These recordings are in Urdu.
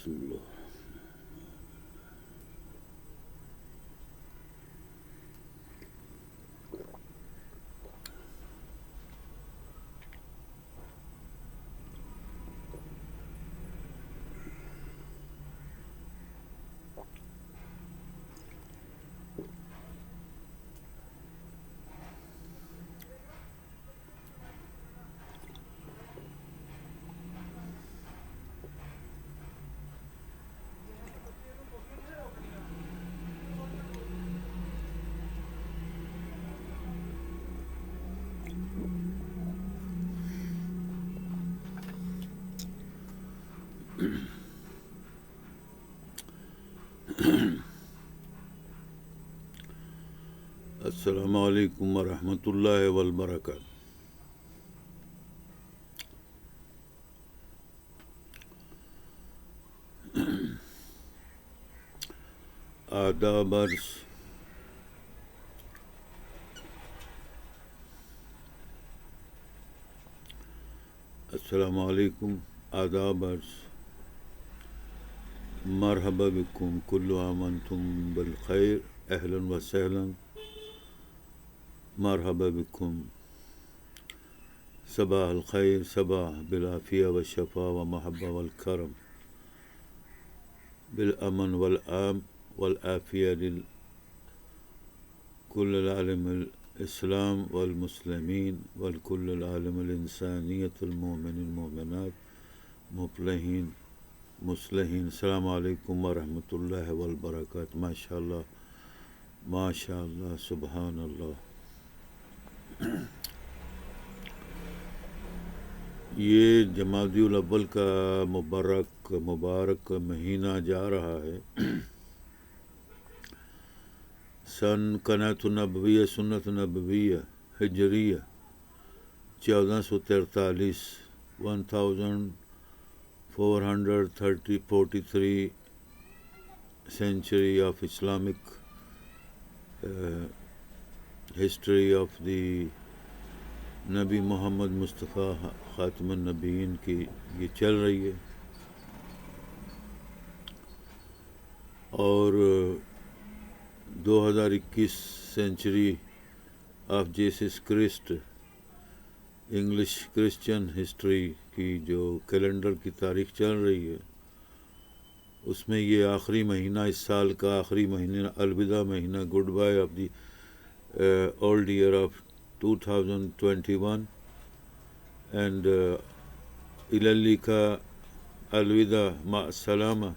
بسم اللہ. السلام علیکم ورحمۃ اللہ وبرکاتہ. آداب عرض. السلام علیکم. آداب عرض. مرحبا بکم کل عام انتم بالخیر. اہلا وسہلا. مرحبا بکم. صباح الخیر. صباح بالعافیہ والشفا والمحبہ والکرم بالامن والعافیہ لكل العالم الاسلام والمسلمین والکل العالم الانسانیت المؤمن المؤمنات مفلحین مصلحین. السلام علیکم ورحمۃ اللہ وبرکاتہ. ماشاء اللہ ماشاء اللہ سبحان اللہ. یہ جمادی الاول کا مبارک مہینہ جا رہا ہے. سن قناۃ النبویہ سنت نبویہ ہجریہ 1443 1443 century of Islamic history of the نبی محمد مصطفیٰ خاتم النبیین کی یہ چل رہی ہے. اور 2021 century of Jesus crust English Christian history کی جو کیلنڈر کی تاریخ چل رہی ہے اس میں یہ آخری مہینہ، اس سال کا آخری مہینہ، الوداع مہینہ، good bye of the old year of 2021 and إلى اللقاء. الوداع مع السلامة.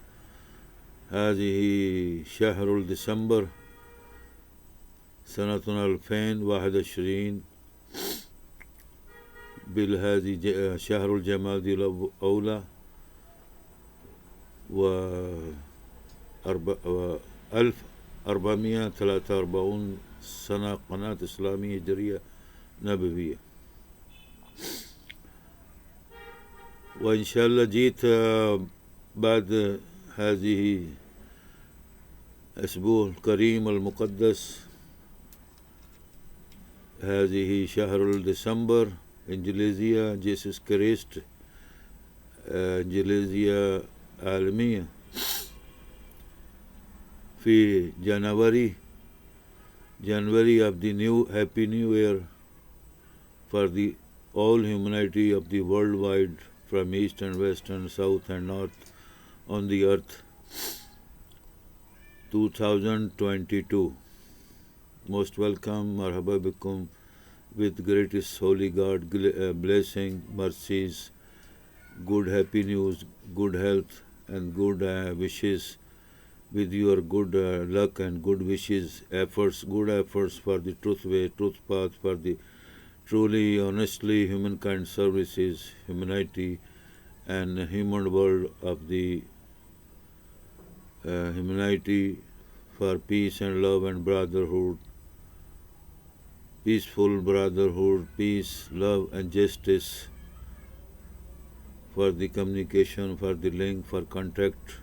هذه شهر ديسمبر سنة 2021 بالهذه شهر الجمادي الأولى و 1443 سنة قناة إسلامية هجرية نبوية. وإن شاء الله جيت بعد هذه الأسبوع الكريم المقدس. هذه شهر ديسمبر إنجليزية جيسس كريست إنجليزية عالمية. في January of the Happy New Year for the all humanity of the worldwide, from east and west and south and north on the earth. 2022. Most welcome. Marhaba bikum. With greatest holy God blessing, mercies, good happy news, good health and good wishes. With your good luck and good wishes, good efforts for the truth way, truth path, for the truly, honestly humankind services, humanity and human world of the humanity, for peace and love and brotherhood, peaceful brotherhood, peace, love and justice, for the communication, for the link, for contact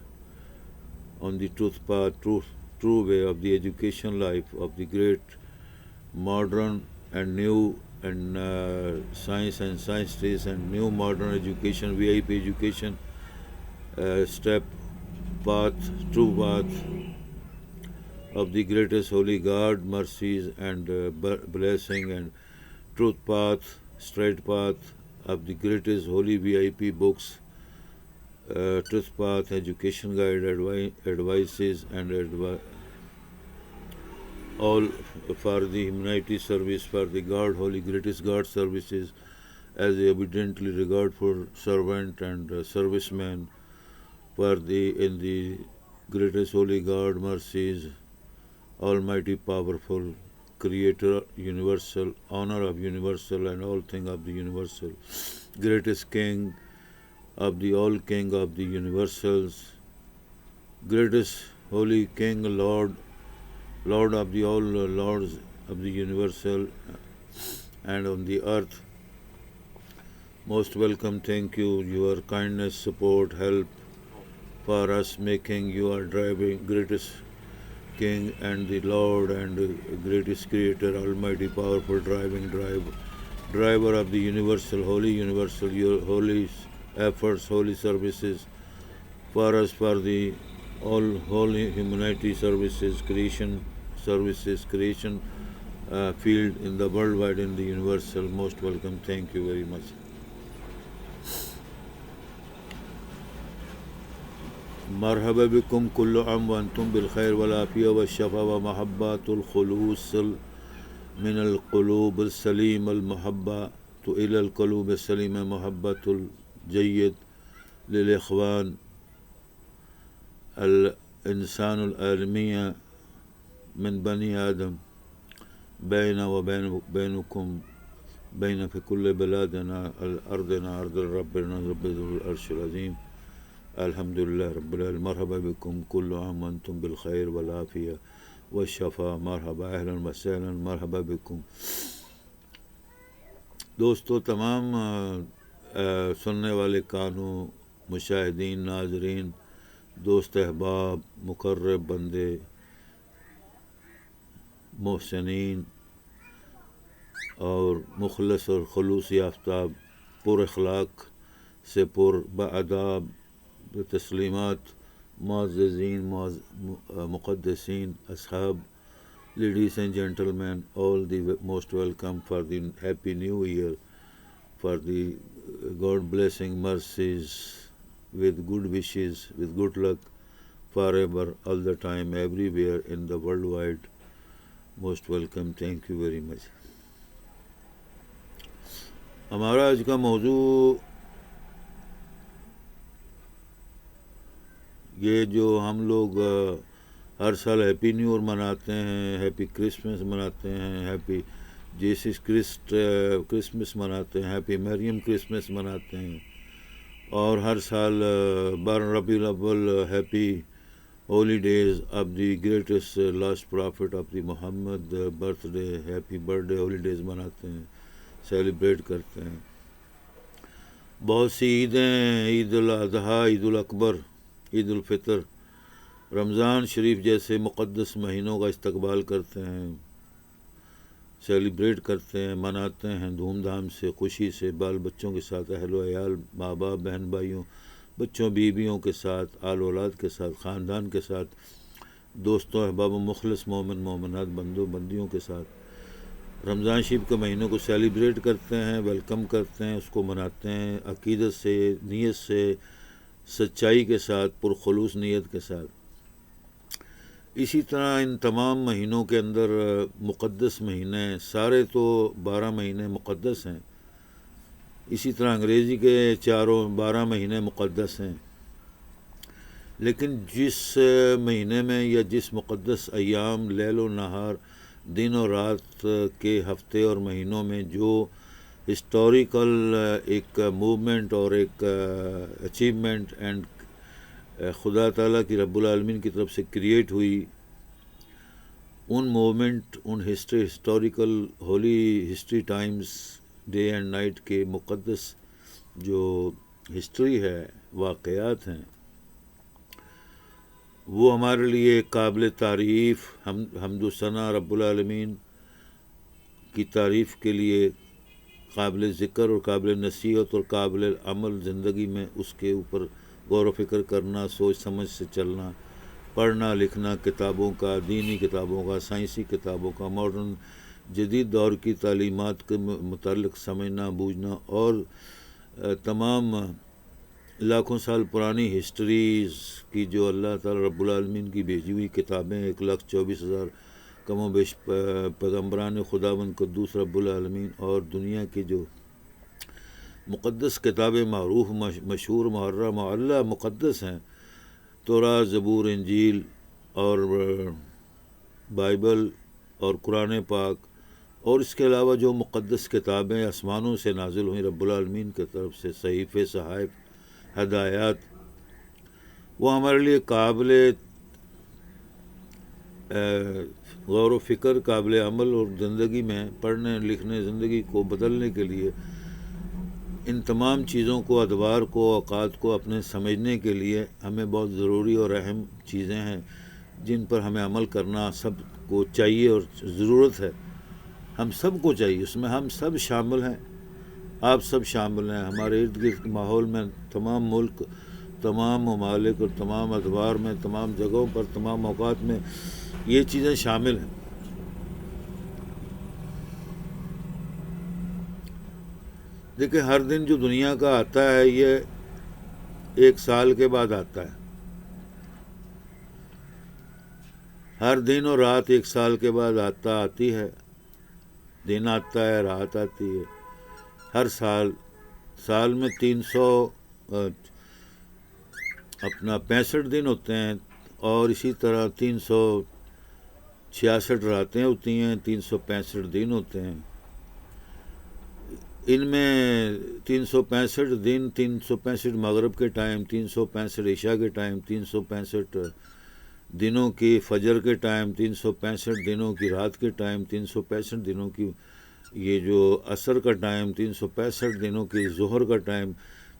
on the truth path, true way of the education life of the great modern and new and science and sciences and new modern education, VIP education step path, true path of the greatest holy God, mercies and blessing, and truth path, straight path of the greatest holy VIP books, truth path, education guide, advices, and all for the humanity service, for the God, holy greatest God services, as evidently regard for servant and serviceman, for in the greatest holy God mercies, almighty powerful, creator universal, honor of universal and all thing of the universal, greatest king of the all king of the universals, greatest holy king, Lord of the all lords of the universal and on the earth. Most welcome, thank you, your kindness, support, help for us making you are driving greatest King and the Lord and greatest Creator, Almighty, powerful driver of the universal, your holy efforts, holy services for us, for the all holy humanity services, creation field in the worldwide in the universal. Most welcome. Thank you very much. مرحبا بكم كل عام وأنتم بالخير والعافية والشفاء ومحبة الخلوص من القلوب السليمة المحبة إلى القلوب السليمة محبة الجيد للإخوان الإنسان العالمية من بني آدم بين وبينكم بين في كل بلادنا أرضنا أرض ربنا رب العرش العظيم الحمد لله رب العالمين مرحبا بكم كل عام وانتم بالخير والعافية والشفاء مرحبا اهلا وسهلا مرحبا بكم. دوستو، تمام سننے والے کانوں، مشاہدین، ناظرین، دوست احباب، مقرب بندے، محسنین اور مخلص اور خلوص یافتہ پر اخلاق سے پر باداب تسلیمات معززین، مقدسین، اصحاب، ladies and gentlemen, all the most welcome for the happy new year, for the God blessing, mercies, with good wishes, with good luck forever, all the time, everywhere in the worldwide. Most welcome. Thank you very much. ہمارا آج کا موضوع یہ جو ہم لوگ ہر سال ہیپی نیو ایئر مناتے ہیں، ہیپی کرسمس مناتے ہیں، ہیپی جیسس کرسمس مناتے ہیں، ہیپی مریم کرسمس مناتے ہیں، اور ہر سال 12 ربیع الاول happy holy days of the greatest last prophet of the Muhammad birthday, happy birthday holy days مناتے ہیں، سیلیبریٹ کرتے ہیں. بہت سی عیدیں، عید الاضحیٰ، عید الاکبر، عید الفطر، رمضان شریف جیسے مقدس مہینوں کا استقبال کرتے ہیں، سیلیبریٹ کرتے ہیں، مناتے ہیں دھوم دھام سے، خوشی سے، بال بچوں کے ساتھ، اہل و عیال، ماں باپ، بہن بھائیوں، بچوں بیویوں کے ساتھ، آل اولاد کے ساتھ، خاندان کے ساتھ، دوستوں احباب و مخلص مومن مومنات، بندوں بندیوں کے ساتھ رمضان شریف کے مہینوں کو سیلیبریٹ کرتے ہیں، ویلکم کرتے ہیں، اس کو مناتے ہیں عقیدت سے، نیت سے، سچائی کے ساتھ، پرخلوص نیت کے ساتھ. اسی طرح ان تمام مہینوں کے اندر مقدس مہینے، سارے تو 12 مہینے مقدس ہیں، اسی طرح انگریزی کے 12 مہینے مقدس ہیں، لیکن جس مہینے میں یا جس مقدس ایام، لیل و نہار، دن اور رات کے ہفتے اور مہینوں میں جو ہسٹوریکل ایک موومنٹ اور ایک اچیومنٹ اینڈ خدا تعالیٰ کی رب العالمین کی طرف سے کریٹ ہوئی، in movement, in historical holy history times, day and night کے مقدس جو ہسٹری ہے، واقعات ہیں، وہ ہمارے لیے قابل تعریف، حمد و ثنا رب العالمین کی تعریف کے لیے قابل ذکر اور قابل نصیحت اور قابل عمل زندگی میں اس کے اوپر غور و فکر کرنا، سوچ سمجھ سے چلنا، پڑھنا لکھنا، کتابوں کا، دینی کتابوں کا، سائنسی کتابوں کا، ماڈرن جدید دور کی تعلیمات کے متعلق سمجھنا بوجھنا، اور تمام لاکھوں سال پرانی ہسٹریز کی جو اللہ تعالیٰ رب العالمین کی بھیجی ہوئی کتابیں، 1,24,000 کم و بیش پیغمبران خداوند قدوس رب العالمین، اور دنیا کی جو مقدس کتابیں معروف مشہور محرہ معلیٰ مقدس ہیں، تورات، زبور، انجیل اور بائبل اور قرآن پاک، اور اس کے علاوہ جو مقدس کتابیں آسمانوں سے نازل ہوئیں رب العالمین کی طرف سے، صحیفے، صحائف، ہدایات، وہ ہمارے لیے قابل غور و فکر، قابل عمل، اور زندگی میں پڑھنے لکھنے، زندگی کو بدلنے کے لیے ان تمام چیزوں کو، ادوار کو، اوقات کو اپنے سمجھنے کے لیے ہمیں بہت ضروری اور اہم چیزیں ہیں جن پر ہمیں عمل کرنا سب کو چاہیے اور ضرورت ہے. ہم سب کو چاہیے، اس میں ہم سب شامل ہیں، آپ سب شامل ہیں. ہمارے ارد گرد ماحول میں تمام ملک، تمام ممالک اور تمام ادوار میں، تمام جگہوں پر، تمام اوقات میں یہ چیزیں شامل ہیں. دیکھیں، ہر دن جو دنیا کا آتا ہے یہ 1 سال کے بعد آتا ہے. ہر دن اور رات 1 سال کے بعد آتی ہے. دن آتا ہے، رات آتی ہے. ہر سال میں 65 دن ہوتے ہیں، اور اسی طرح 366 راتیں ہوتی ہیں، 365 دن ہوتے ہیں. ان میں 365 دن، 365 مغرب کے ٹائم، 365 عشاء کے ٹائم، 365 دنوں کی فجر کے ٹائم، 365 دنوں کی رات کے ٹائم، 365 دنوں کی یہ جو عصر کا ٹائم، 365 دنوں کی ظہر کا ٹائم،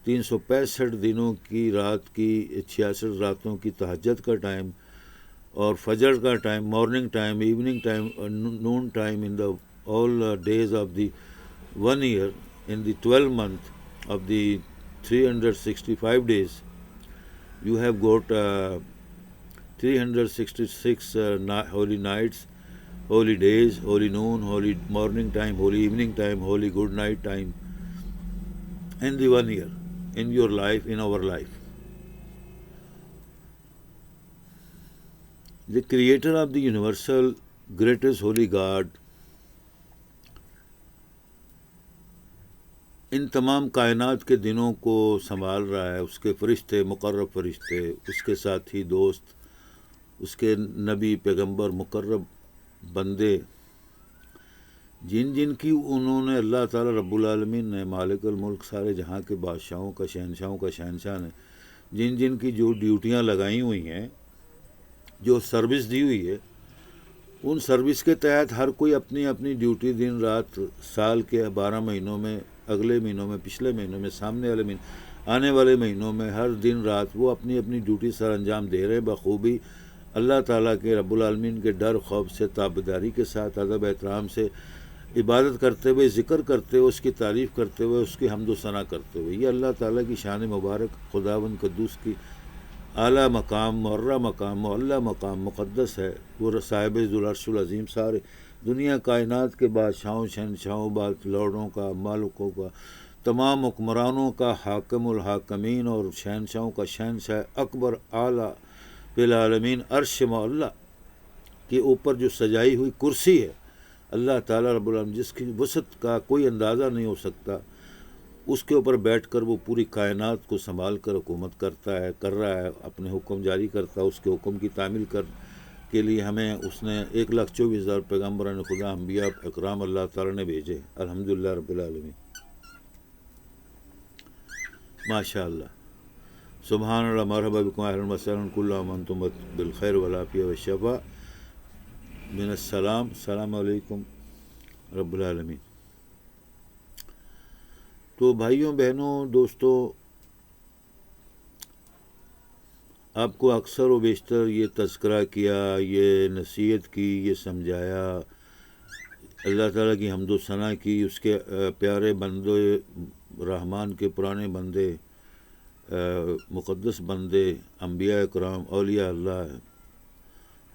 365 دنوں کی رات کی 66 راتوں کی تہجد کا ٹائم، اور فجر کا time, morning time, evening time, noon time in the all days of the 1 year, in the 12 month of the 365 days. You have got 366 holy nights, holy days, holy noon, holy morning time, holy evening time, holy good night time in the 1 year, in your life, in our life. The creator of the universal greatest holy God ان تمام کائنات کے دنوں کو سنبھال رہا ہے. اس کے فرشتے، مقرب فرشتے، اس کے ساتھی دوست، اس کے نبی، پیغمبر، مقرب بندے، جن کی انہوں نے اللہ تعالیٰ رب العالمین نے، مالک الملک، سارے جہاں کے بادشاہوں کا شہنشاہ نے جن کی جو ڈیوٹیاں لگائی ہوئی ہیں، جو سروس دی ہوئی ہے، ان سروس کے تحت ہر کوئی اپنی اپنی ڈیوٹی دن رات، سال کے 12 مہینوں میں، اگلے مہینوں میں، پچھلے مہینوں میں، سامنے والے مہینے، آنے والے مہینوں میں، ہر دن رات وہ اپنی اپنی ڈیوٹی سر انجام دے رہے بخوبی، اللہ تعالیٰ کے رب العالمین کے ڈر خوف سے، تابعداری کے ساتھ، ادب احترام سے، عبادت کرتے ہوئے، ذکر کرتے ہوئے، اس کی تعریف کرتے ہوئے، اس کی حمد و ثنا کرتے ہوئے. یہ اللہ تعالیٰ کی شان مبارک، خداوند قدوس کی اعلیٰ مقام، معرہ مقام، معلیٰ مقام، مقدس ہے. وہ صاحب ذوالعرش العظیم، سارے دنیا کائنات کے بادشاہوں، شہنشاہوں، لارڈوں کا، مالکوں کا، تمام حکمرانوں کا حاکم الحاکمین اور شہنشاہوں کا شہنشاہ اکبر، اعلیٰ فی العالمین، عرش معلیٰ کے اوپر جو سجائی ہوئی کرسی ہے اللہ تعالیٰ رب العالمین، جس کی وسعت کا کوئی اندازہ نہیں ہو سکتا، اس کے اوپر بیٹھ کر وہ پوری کائنات کو سنبھال کر حکومت کر رہا ہے، اپنے حکم جاری کرتا ہے. اس کے حکم کی تعمیل کے لیے ہمیں اس نے 1,24,000 پیغمبران خدا، انبیاء اکرام اللہ تعالیٰ نے بھیجے. الحمدللہ رب العالمین. ماشاء اللہ، سبحان اللہ، مرحبا بکم، اہلا وسہلا، کل عام وانتم بالخیر والعافیہ والشفا. من السلام، السلام علیکم رب العالمین. تو بھائیوں، بہنوں، دوستوں، آپ کو اکثر و بیشتر یہ تذکرہ کیا، یہ نصیحت کی، یہ سمجھایا، اللہ تعالیٰ کی حمد و ثنا کی، اس کے پیارے بندے، رحمان کے پرانے بندے مقدس بندے، انبیاء کرام، اولیاء اللہ،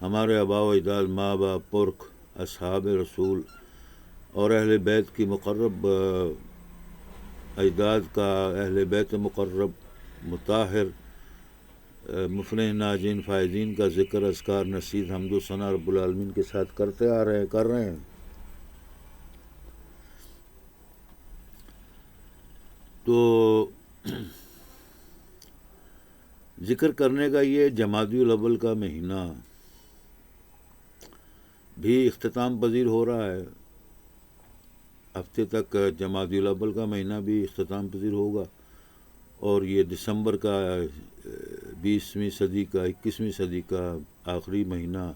ہمارے آباء و اجداد، ماں باپ، پرکھ، اصحاب رسول اور اہل بیت کی مقرب اجداد کا، اہل بیت مقرب مطہر مفلح ناجین فائزین کا ذکر، اذکار، نصیحت، حمد و ثنا رب العالمین کے ساتھ کرتے آ رہے ہیں، کر رہے ہیں۔ تو ذکر کرنے کا یہ جمادی الاول کا مہینہ بھی اختتام پذیر ہو رہا ہے۔ ہفتے تک جمادی الاول کا مہینہ بھی اختتام پذیر ہوگا، اور یہ دسمبر کا 20ویں صدی کا 21ویں صدی کا آخری مہینہ،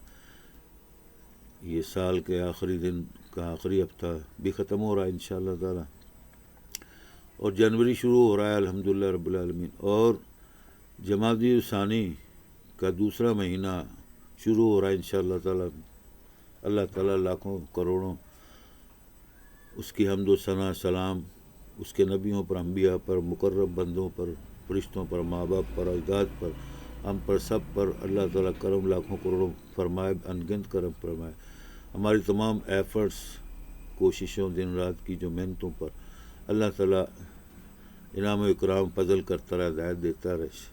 یہ سال کے آخری دن کا آخری ہفتہ بھی ختم ہو رہا ہے انشاءاللہ تعالی، اور جنوری شروع ہو رہا ہے الحمدللہ رب العالمین، اور جمادی ثانی کا دوسرا مہینہ شروع ہو رہا ہے انشاءاللہ تعالی۔ اللہ تعالیٰ لاکھوں کروڑوں اس کی حمد و ثنا سلام اس کے نبیوں پر، انبیاء پر، مقرب بندوں پر، فرشتوں پر، ماں باپ پر، اجداد پر، ہم پر، سب پر اللہ تعالیٰ کرم لاکھوں کروڑوں فرمائے، انگنت کرم فرمائے۔ ہماری تمام ایفرٹس، کوششوں، دن رات کی جو محنتوں پر اللہ تعالیٰ انعام و اکرام فضل کرتا رہے، ہدایت دیتا رہے۔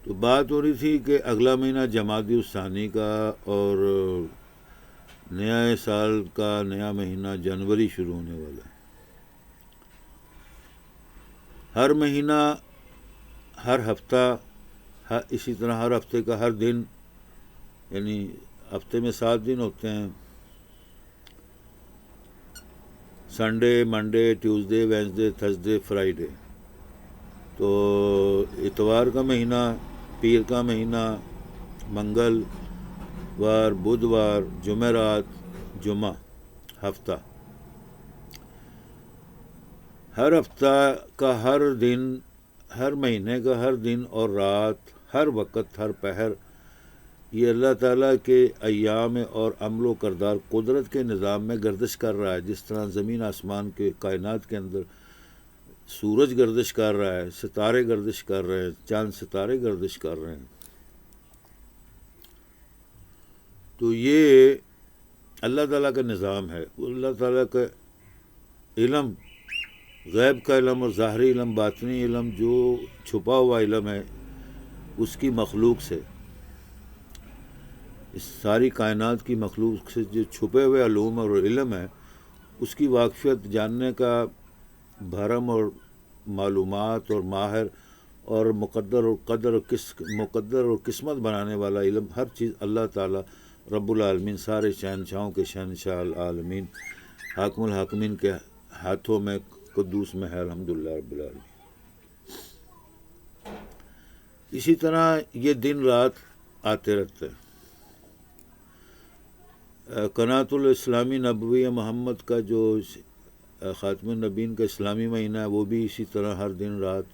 تو بات ہو رہی تھی کہ اگلا مہینہ جمادی الثانی کا، اور نیا سال کا نیا مہینہ جنوری شروع ہونے والا ہے۔ ہر مہینہ، ہر ہفتہ، اسی طرح ہر ہفتے کا ہر دن، یعنی ہفتے میں 7 دن ہوتے ہیں، Sunday, Monday, Tuesday, Wednesday, Thursday, Friday. تو اتوار کا مہینہ، پیر کا مہینہ، منگل وار، بدھوار، جمعرات، جمعہ، ہفتہ۔ ہر ہفتہ کا ہر دن، ہر مہینے کا ہر دن اور رات، ہر وقت، ہر پہر، یہ اللہ تعالیٰ کے ایام اور عمل و کردار قدرت کے نظام میں گردش کر رہا ہے۔ جس طرح زمین آسمان کے کائنات کے اندر سورج گردش کر رہا ہے، ستارے گردش کر رہے ہیں، چاند ستارے گردش کر رہے ہیں، تو یہ اللہ تعالیٰ کا نظام ہے۔ اللہ تعالیٰ کا علم، غیب کا علم اور ظاہری علم، باطنی علم، جو چھپا ہوا علم ہے اس کی مخلوق سے، اس ساری کائنات کی مخلوق سے جو چھپے ہوئے علوم اور علم ہے، اس کی واقفیت جاننے کا بھرم اور معلومات اور ماہر اور مقدر اور قسمت بنانے والا علم، ہر چیز اللہ تعالیٰ رب العالمین، سارے شہنشاہوں کے شہنشاہ العالمین، حاکم الحاکمین کے ہاتھوں میں، قدوس میں ہے الحمدللہ رب العالمین۔ اسی طرح یہ دن رات آتے رہتے ہیں۔ قناۃ الاسلامی نبوی محمد کا جو خاتم النبیین کا اسلامی مہینہ ہے، وہ بھی اسی طرح ہر دن رات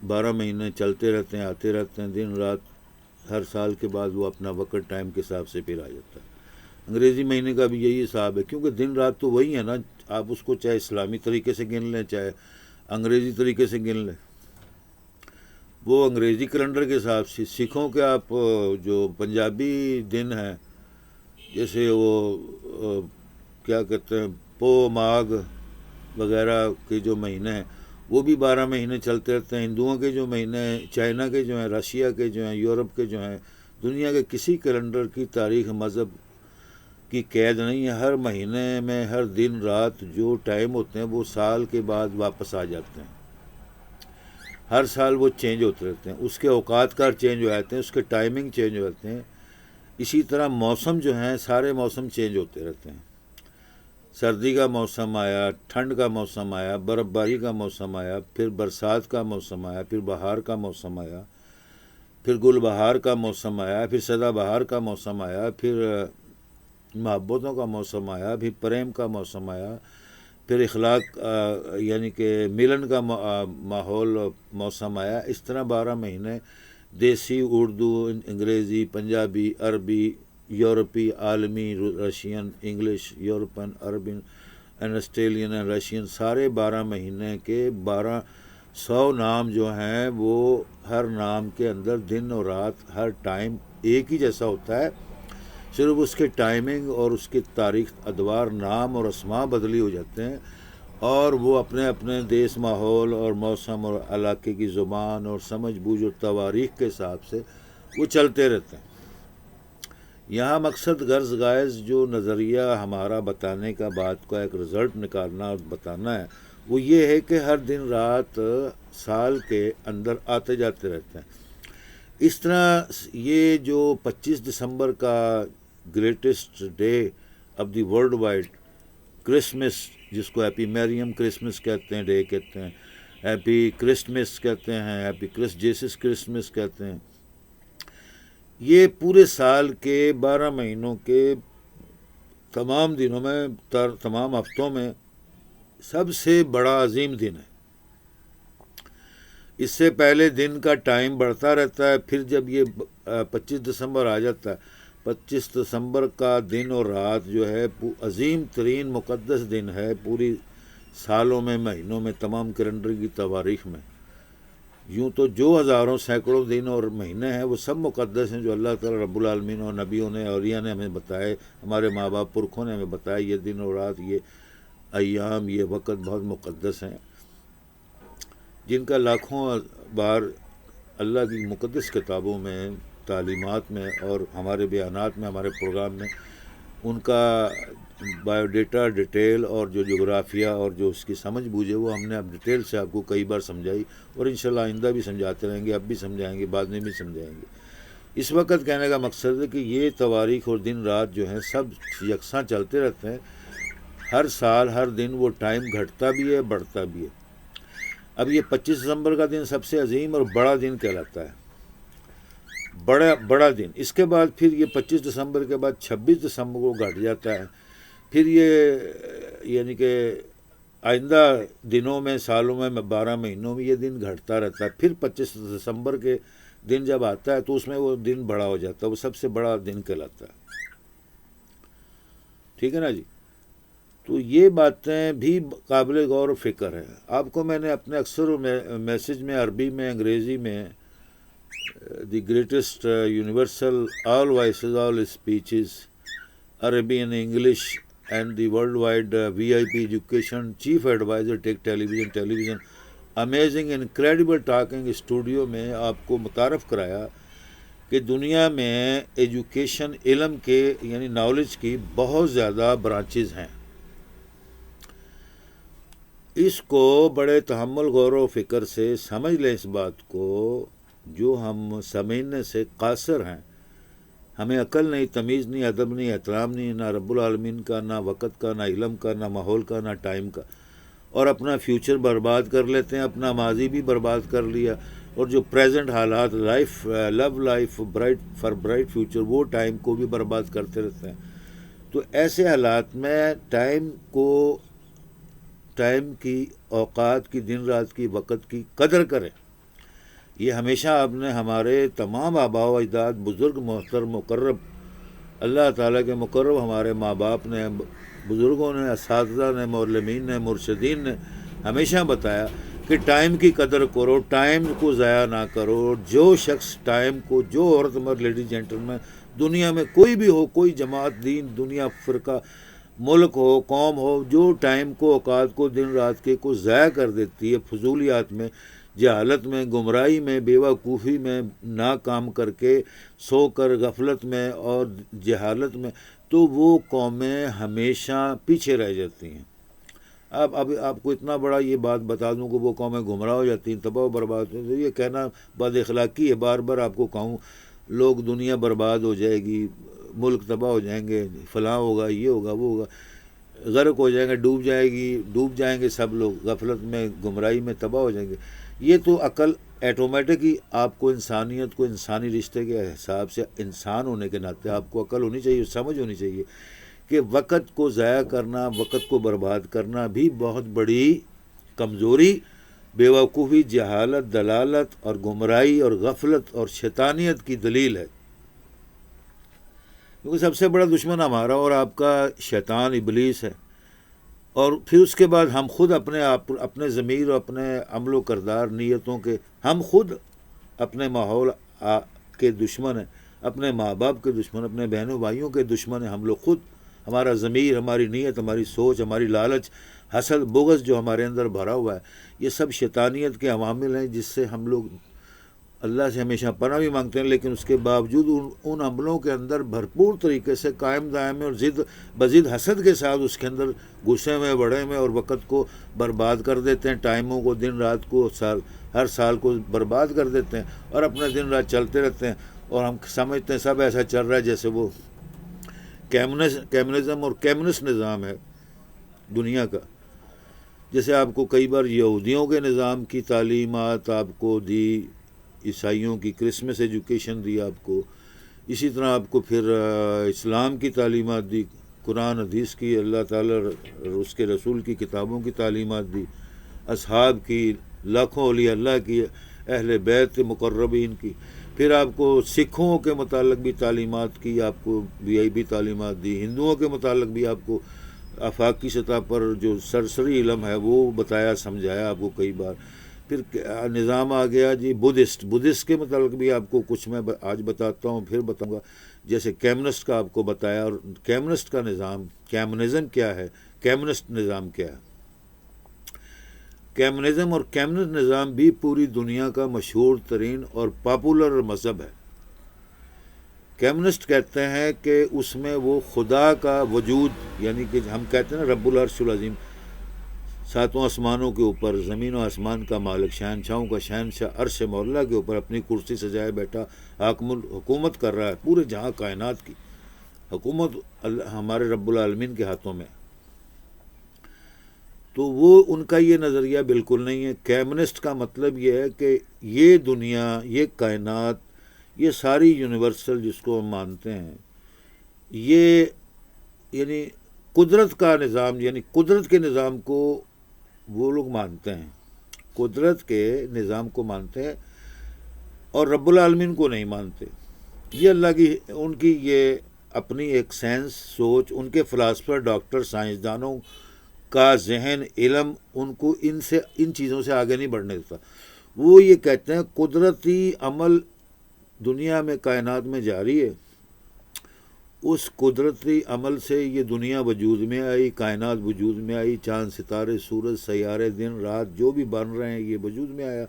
12 مہینے چلتے رہتے ہیں، آتے رہتے ہیں، دن رات، ہر سال کے بعد وہ اپنا وقت ٹائم کے حساب سے پھر آ جاتا ہے۔ انگریزی مہینے کا بھی یہی حساب ہے، کیونکہ دن رات تو وہی ہے نا، آپ اس کو چاہے اسلامی طریقے سے گن لیں، چاہے انگریزی طریقے سے گن لیں، وہ انگریزی کیلنڈر کے حساب سے۔ سکھوں کے آپ جو پنجابی دن ہیں، جیسے وہ کیا کہتے ہیں، پو ماگھ وغیرہ کے جو مہینے ہیں، وہ بھی 12 مہینے چلتے رہتے ہیں۔ ہندوؤں کے جو مہینے، چائنا کے جو ہیں، رشیا کے جو ہیں، یورپ کے جو ہیں، دنیا کے کسی کیلنڈر کی تاریخ مذہب کی قید نہیں ہے۔ ہر مہینے میں ہر دن رات جو ٹائم ہوتے ہیں وہ سال کے بعد واپس آ جاتے ہیں۔ ہر سال وہ چینج ہوتے رہتے ہیں، اس کے اوقات کار چینج ہو جاتے ہیں، اس کے ٹائمنگ چینج ہو جاتے ہیں۔ اسی طرح موسم جو ہیں، سارے موسم چینج ہوتے رہتے ہیں۔ سردی کا موسم آیا، ٹھنڈ کا موسم آیا، برف باری کا موسم آیا، پھر برسات کا موسم آیا، پھر بہار کا موسم آیا، پھر گل بہار کا موسم آیا، پھر سدا بہار کا موسم آیا، پھر محبتوں کا موسم آیا، پھر پریم کا موسم آیا، پھر اخلاق یعنی کہ ملن کا ماحول موسم آیا۔ اس طرح 12 مہینے دیسی، اردو، انگریزی، پنجابی، عربی، یورپی، عالمی، رشین، انگلش، یورپن، عربن اینڈ آسٹریلین اینڈ رشین، سارے 12 مہینے کے 1200 نام جو ہیں وہ ہر نام کے اندر دن اور رات ہر ٹائم ایک ہی جیسا ہوتا ہے، صرف اس کے ٹائمنگ اور اس کی تاریخ ادوار نام اور اسماء بدلی ہو جاتے ہیں، اور وہ اپنے اپنے دیس، ماحول اور موسم اور علاقے کی زبان اور سمجھ بوجھ اور تواریخ کے حساب سے وہ چلتے رہتے ہیں۔ یہاں مقصد غرض غائز جو نظریہ ہمارا بتانے کا، بات کا ایک رزلٹ نکالنا اور بتانا ہے، وہ یہ ہے کہ ہر دن رات سال کے اندر آتے جاتے رہتے ہیں۔ اس طرح یہ جو 25 دسمبر کا greatest day of the world wide, Christmas, جس کو ہیپی میریم کرسمس کہتے ہیں، ڈے کہتے ہیں، ہیپی کرسمس کہتے ہیں، ہیپی جیسس کرسمس کہتے ہیں، یہ پورے سال کے 12 مہینوں کے تمام دنوں میں، تمام ہفتوں میں سب سے بڑا عظیم دن ہے۔ اس سے پہلے دن کا ٹائم بڑھتا رہتا ہے، پھر جب یہ 25 دسمبر آ جاتا ہے، 25 دسمبر کا دن اور رات جو ہے عظیم ترین مقدس دن ہے پوری سالوں میں، مہینوں میں، تمام کیلنڈر کی تواریخ میں۔ یوں تو جو ہزاروں سینکڑوں دن اور مہینے ہیں وہ سب مقدس ہیں، جو اللہ تعالیٰ رب العالمین اور نبیوں نے، اولیاء نے ہمیں بتائے، ہمارے ماں باپ پرکھوں نے ہمیں بتایا، یہ دن اور رات، یہ ایام، یہ وقت بہت مقدس ہیں، جن کا لاکھوں بار اللہ کی مقدس کتابوں میں، تعلیمات میں اور ہمارے بیانات میں، ہمارے پروگرام میں ان کا بایو ڈیٹا، ڈیٹیل اور جو جغرافیہ اور جو اس کی سمجھ بوجھے وہ ہم نے اب ڈیٹیل سے آپ کو کئی بار سمجھائی، اور انشاءاللہ آئندہ بھی سمجھاتے رہیں گے، اب بھی سمجھائیں گے، بعد میں بھی سمجھائیں گے۔ اس وقت کہنے کا مقصد ہے کہ یہ تواریخ اور دن رات جو ہیں سب یکساں چلتے رہتے ہیں، ہر سال ہر دن وہ ٹائم گھٹتا بھی ہے، بڑھتا بھی ہے۔ اب یہ 25 دسمبر کا دن سب سے عظیم اور بڑا دن کہلاتا ہے، بڑا دن۔ اس کے بعد پھر یہ 25 دسمبر کے بعد 26 دسمبر کو گھٹ جاتا ہے، پھر یہ یعنی کہ آئندہ دنوں میں، سالوں میں، 12 مہینوں میں یہ دن گھٹتا رہتا ہے۔ پھر 25 دسمبر کے دن جب آتا ہے تو اس میں وہ دن بڑا ہو جاتا ہے، وہ سب سے بڑا دن کہلاتا ہے۔ ٹھیک ہے نا جی؟ تو یہ باتیں بھی قابل غور و فکر ہے۔ آپ کو میں نے اپنے اکثر میسج میں، عربی میں، انگریزی میں، the greatest universal all voices all speeches, عربی and English and the world wide VIP education chief advisor tech television amazing incredible talking studio میں آپ کو متعارف کرایا کہ دنیا میں ایجوکیشن، علم کے یعنی نالج کی بہت زیادہ برانچز ہیں۔ اس کو بڑے تحمل، غور و فکر سے سمجھ لیں اس بات کو، جو ہم سمجھنے سے قاصر ہیں۔ ہمیں عقل نہیں، تمیز نہیں، ادب نہیں، احترام نہیں، نہ رب العالمین کا، نہ وقت کا، نہ علم کا، نہ ماحول کا، نہ ٹائم کا، اور اپنا فیوچر برباد کر لیتے ہیں، اپنا ماضی بھی برباد کر لیا، اور جو پریزنٹ حالات، لو لائف فار برائٹ فیوچر، وہ ٹائم کو بھی برباد کرتے رہتے ہیں۔ تو ایسے حالات میں ٹائم کی، اوقات کی، دن رات کی، وقت کی قدر کریں۔ یہ ہمیشہ آپ نے، ہمارے تمام آباء و اجداد، بزرگ، محترم، مقرب، اللہ تعالیٰ کے مقرب ہمارے ماں باپ نے، بزرگوں نے، اساتذہ نے، معلمین نے، مرشدین نے ہمیشہ بتایا کہ ٹائم کی قدر کرو، ٹائم کو ضائع نہ کرو۔ جو شخص ٹائم کو، جو عورت مرد، لیڈیز جینٹلمین، دنیا میں کوئی بھی ہو، کوئی جماعت، دین، دنیا، فرقہ، ملک ہو، قوم ہو، جو ٹائم کو، اوقات کو، دن رات کے کو ضائع کر دیتی ہے فضولیات میں، جہالت میں، گمراہی میں، بیوقوفی میں، ناکام کر کے، سو کر، غفلت میں اور جہالت میں، تو وہ قومیں ہمیشہ پیچھے رہ جاتی ہیں۔ اب آپ کو اتنا بڑا یہ بات بتا دوں کہ وہ قومیں گمراہ ہو جاتی ہیں، تباہ و برباد ہوتی ہیں، یہ کہنا بد اخلاقی ہے۔ بار بار آپ کو کہوں، لوگ، دنیا برباد ہو جائے گی، ملک تباہ ہو جائیں گے، فلاں ہوگا، یہ ہوگا، وہ ہوگا، غرق ہو جائیں گے، ڈوب جائیں گے سب لوگ، غفلت میں، گمراہی میں تباہ ہو جائیں گے۔ یہ تو عقل ایٹومیٹک ہی آپ کو، انسانیت کو، انسانی رشتے کے حساب سے، انسان ہونے کے ناطے آپ کو عقل ہونی چاہیے، سمجھ ہونی چاہیے کہ وقت کو ضائع کرنا، وقت کو برباد کرنا بھی بہت بڑی کمزوری، بیوقوفی، جہالت، دلالت اور گمراہی اور غفلت اور شیطانیت کی دلیل ہے۔ کیونکہ سب سے بڑا دشمن ہمارا اور آپ کا شیطان، ابلیس ہے، اور پھر اس کے بعد ہم خود اپنے آپ اپنے ضمیر اور اپنے عمل و کردار نیتوں کے ہم خود اپنے ماحول کے دشمن ہیں، اپنے ماں باپ کے دشمن، اپنے بہنوں بھائیوں کے دشمن ہیں ہم لوگ خود. ہمارا ضمیر، ہماری نیت، ہماری سوچ، ہماری لالچ، حسد، بغض جو ہمارے اندر بھرا ہوا ہے، یہ سب شیطانیت کے عوامل ہیں جس سے ہم لوگ اللہ سے ہمیشہ پناہ بھی مانگتے ہیں، لیکن اس کے باوجود ان عملوں کے اندر بھرپور طریقے سے قائم دائم میں اور بضد حسد کے ساتھ اس کے اندر غصے میں بڑے میں اور وقت کو برباد کر دیتے ہیں، ٹائموں کو، دن رات کو، ہر سال کو برباد کر دیتے ہیں اور اپنا دن رات چلتے رہتے ہیں. اور ہم سمجھتے ہیں سب ایسا چل رہا ہے جیسے وہ کمیونزم اور کمیونسٹ نظام ہے دنیا کا. جیسے آپ کو کئی بار یہودیوں کے نظام کی تعلیمات آپ کو دی، عیسائیوں کی کرسمس ایجوکیشن دی آپ کو، اسی طرح آپ کو پھر اسلام کی تعلیمات دی، قرآن حدیث کی، اللہ تعالیٰ اس کے رسول کی کتابوں کی تعلیمات دی، اصحاب کی، لاکھوں اولیاء اللہ کی، اہل بیت مقربین کی. پھر آپ کو سکھوں کے متعلق بھی تعلیمات کی، آپ کو بھی تعلیمات دی. ہندوؤں کے متعلق بھی آپ کو آفاقی سطح پر جو سرسری علم ہے وہ بتایا سمجھایا آپ کو کئی بار. پھر نظام آ گیا جی بدھسٹ کے متعلق بھی آپ کو کچھ میں آج بتاتا ہوں، پھر بتاؤں گا. جیسے کمیونسٹ کا آپ کو بتایا، اور کمیونسٹ کا نظام، کمیونزم کیا ہے، کمیونسٹ نظام کیا ہے. کمیونزم اور کمیونسٹ نظام بھی پوری دنیا کا مشہور ترین اور پاپولر مذہب ہے. کمیونسٹ کہتے ہیں کہ اس میں وہ خدا کا وجود، یعنی کہ ہم کہتے ہیں نا رب العرش العظیم، ساتوں آسمانوں کے اوپر، زمین و آسمان کا مالک، شہنشاہوں کا شہنشاہ، عرش مولا کے اوپر اپنی کرسی سجائے بیٹھا حکومت کر رہا ہے. پورے جہاں کائنات کی حکومت ہمارے رب العالمین کے ہاتھوں میں. تو وہ ان کا یہ نظریہ بالکل نہیں ہے. کمیونسٹ کا مطلب یہ ہے کہ یہ دنیا، یہ کائنات، یہ ساری یونیورسل جس کو ہم مانتے ہیں، یہ یعنی قدرت کا نظام، یعنی قدرت کے نظام کو وہ لوگ مانتے ہیں، قدرت کے نظام کو مانتے ہیں اور رب العالمین کو نہیں مانتے. یہ اللہ کی ان کی یہ اپنی ایک سائنس سوچ، ان کے فلاسفر، ڈاکٹر، سائنسدانوں کا ذہن، علم ان کو ان چیزوں سے آگے نہیں بڑھنے دیتا. وہ یہ کہتے ہیں قدرتی عمل دنیا میں کائنات میں جاری ہے، اس قدرتی عمل سے یہ دنیا وجود میں آئی، کائنات وجود میں آئی، چاند ستارے، سورج، سیارے، دن رات جو بھی بن رہے ہیں یہ وجود میں آیا.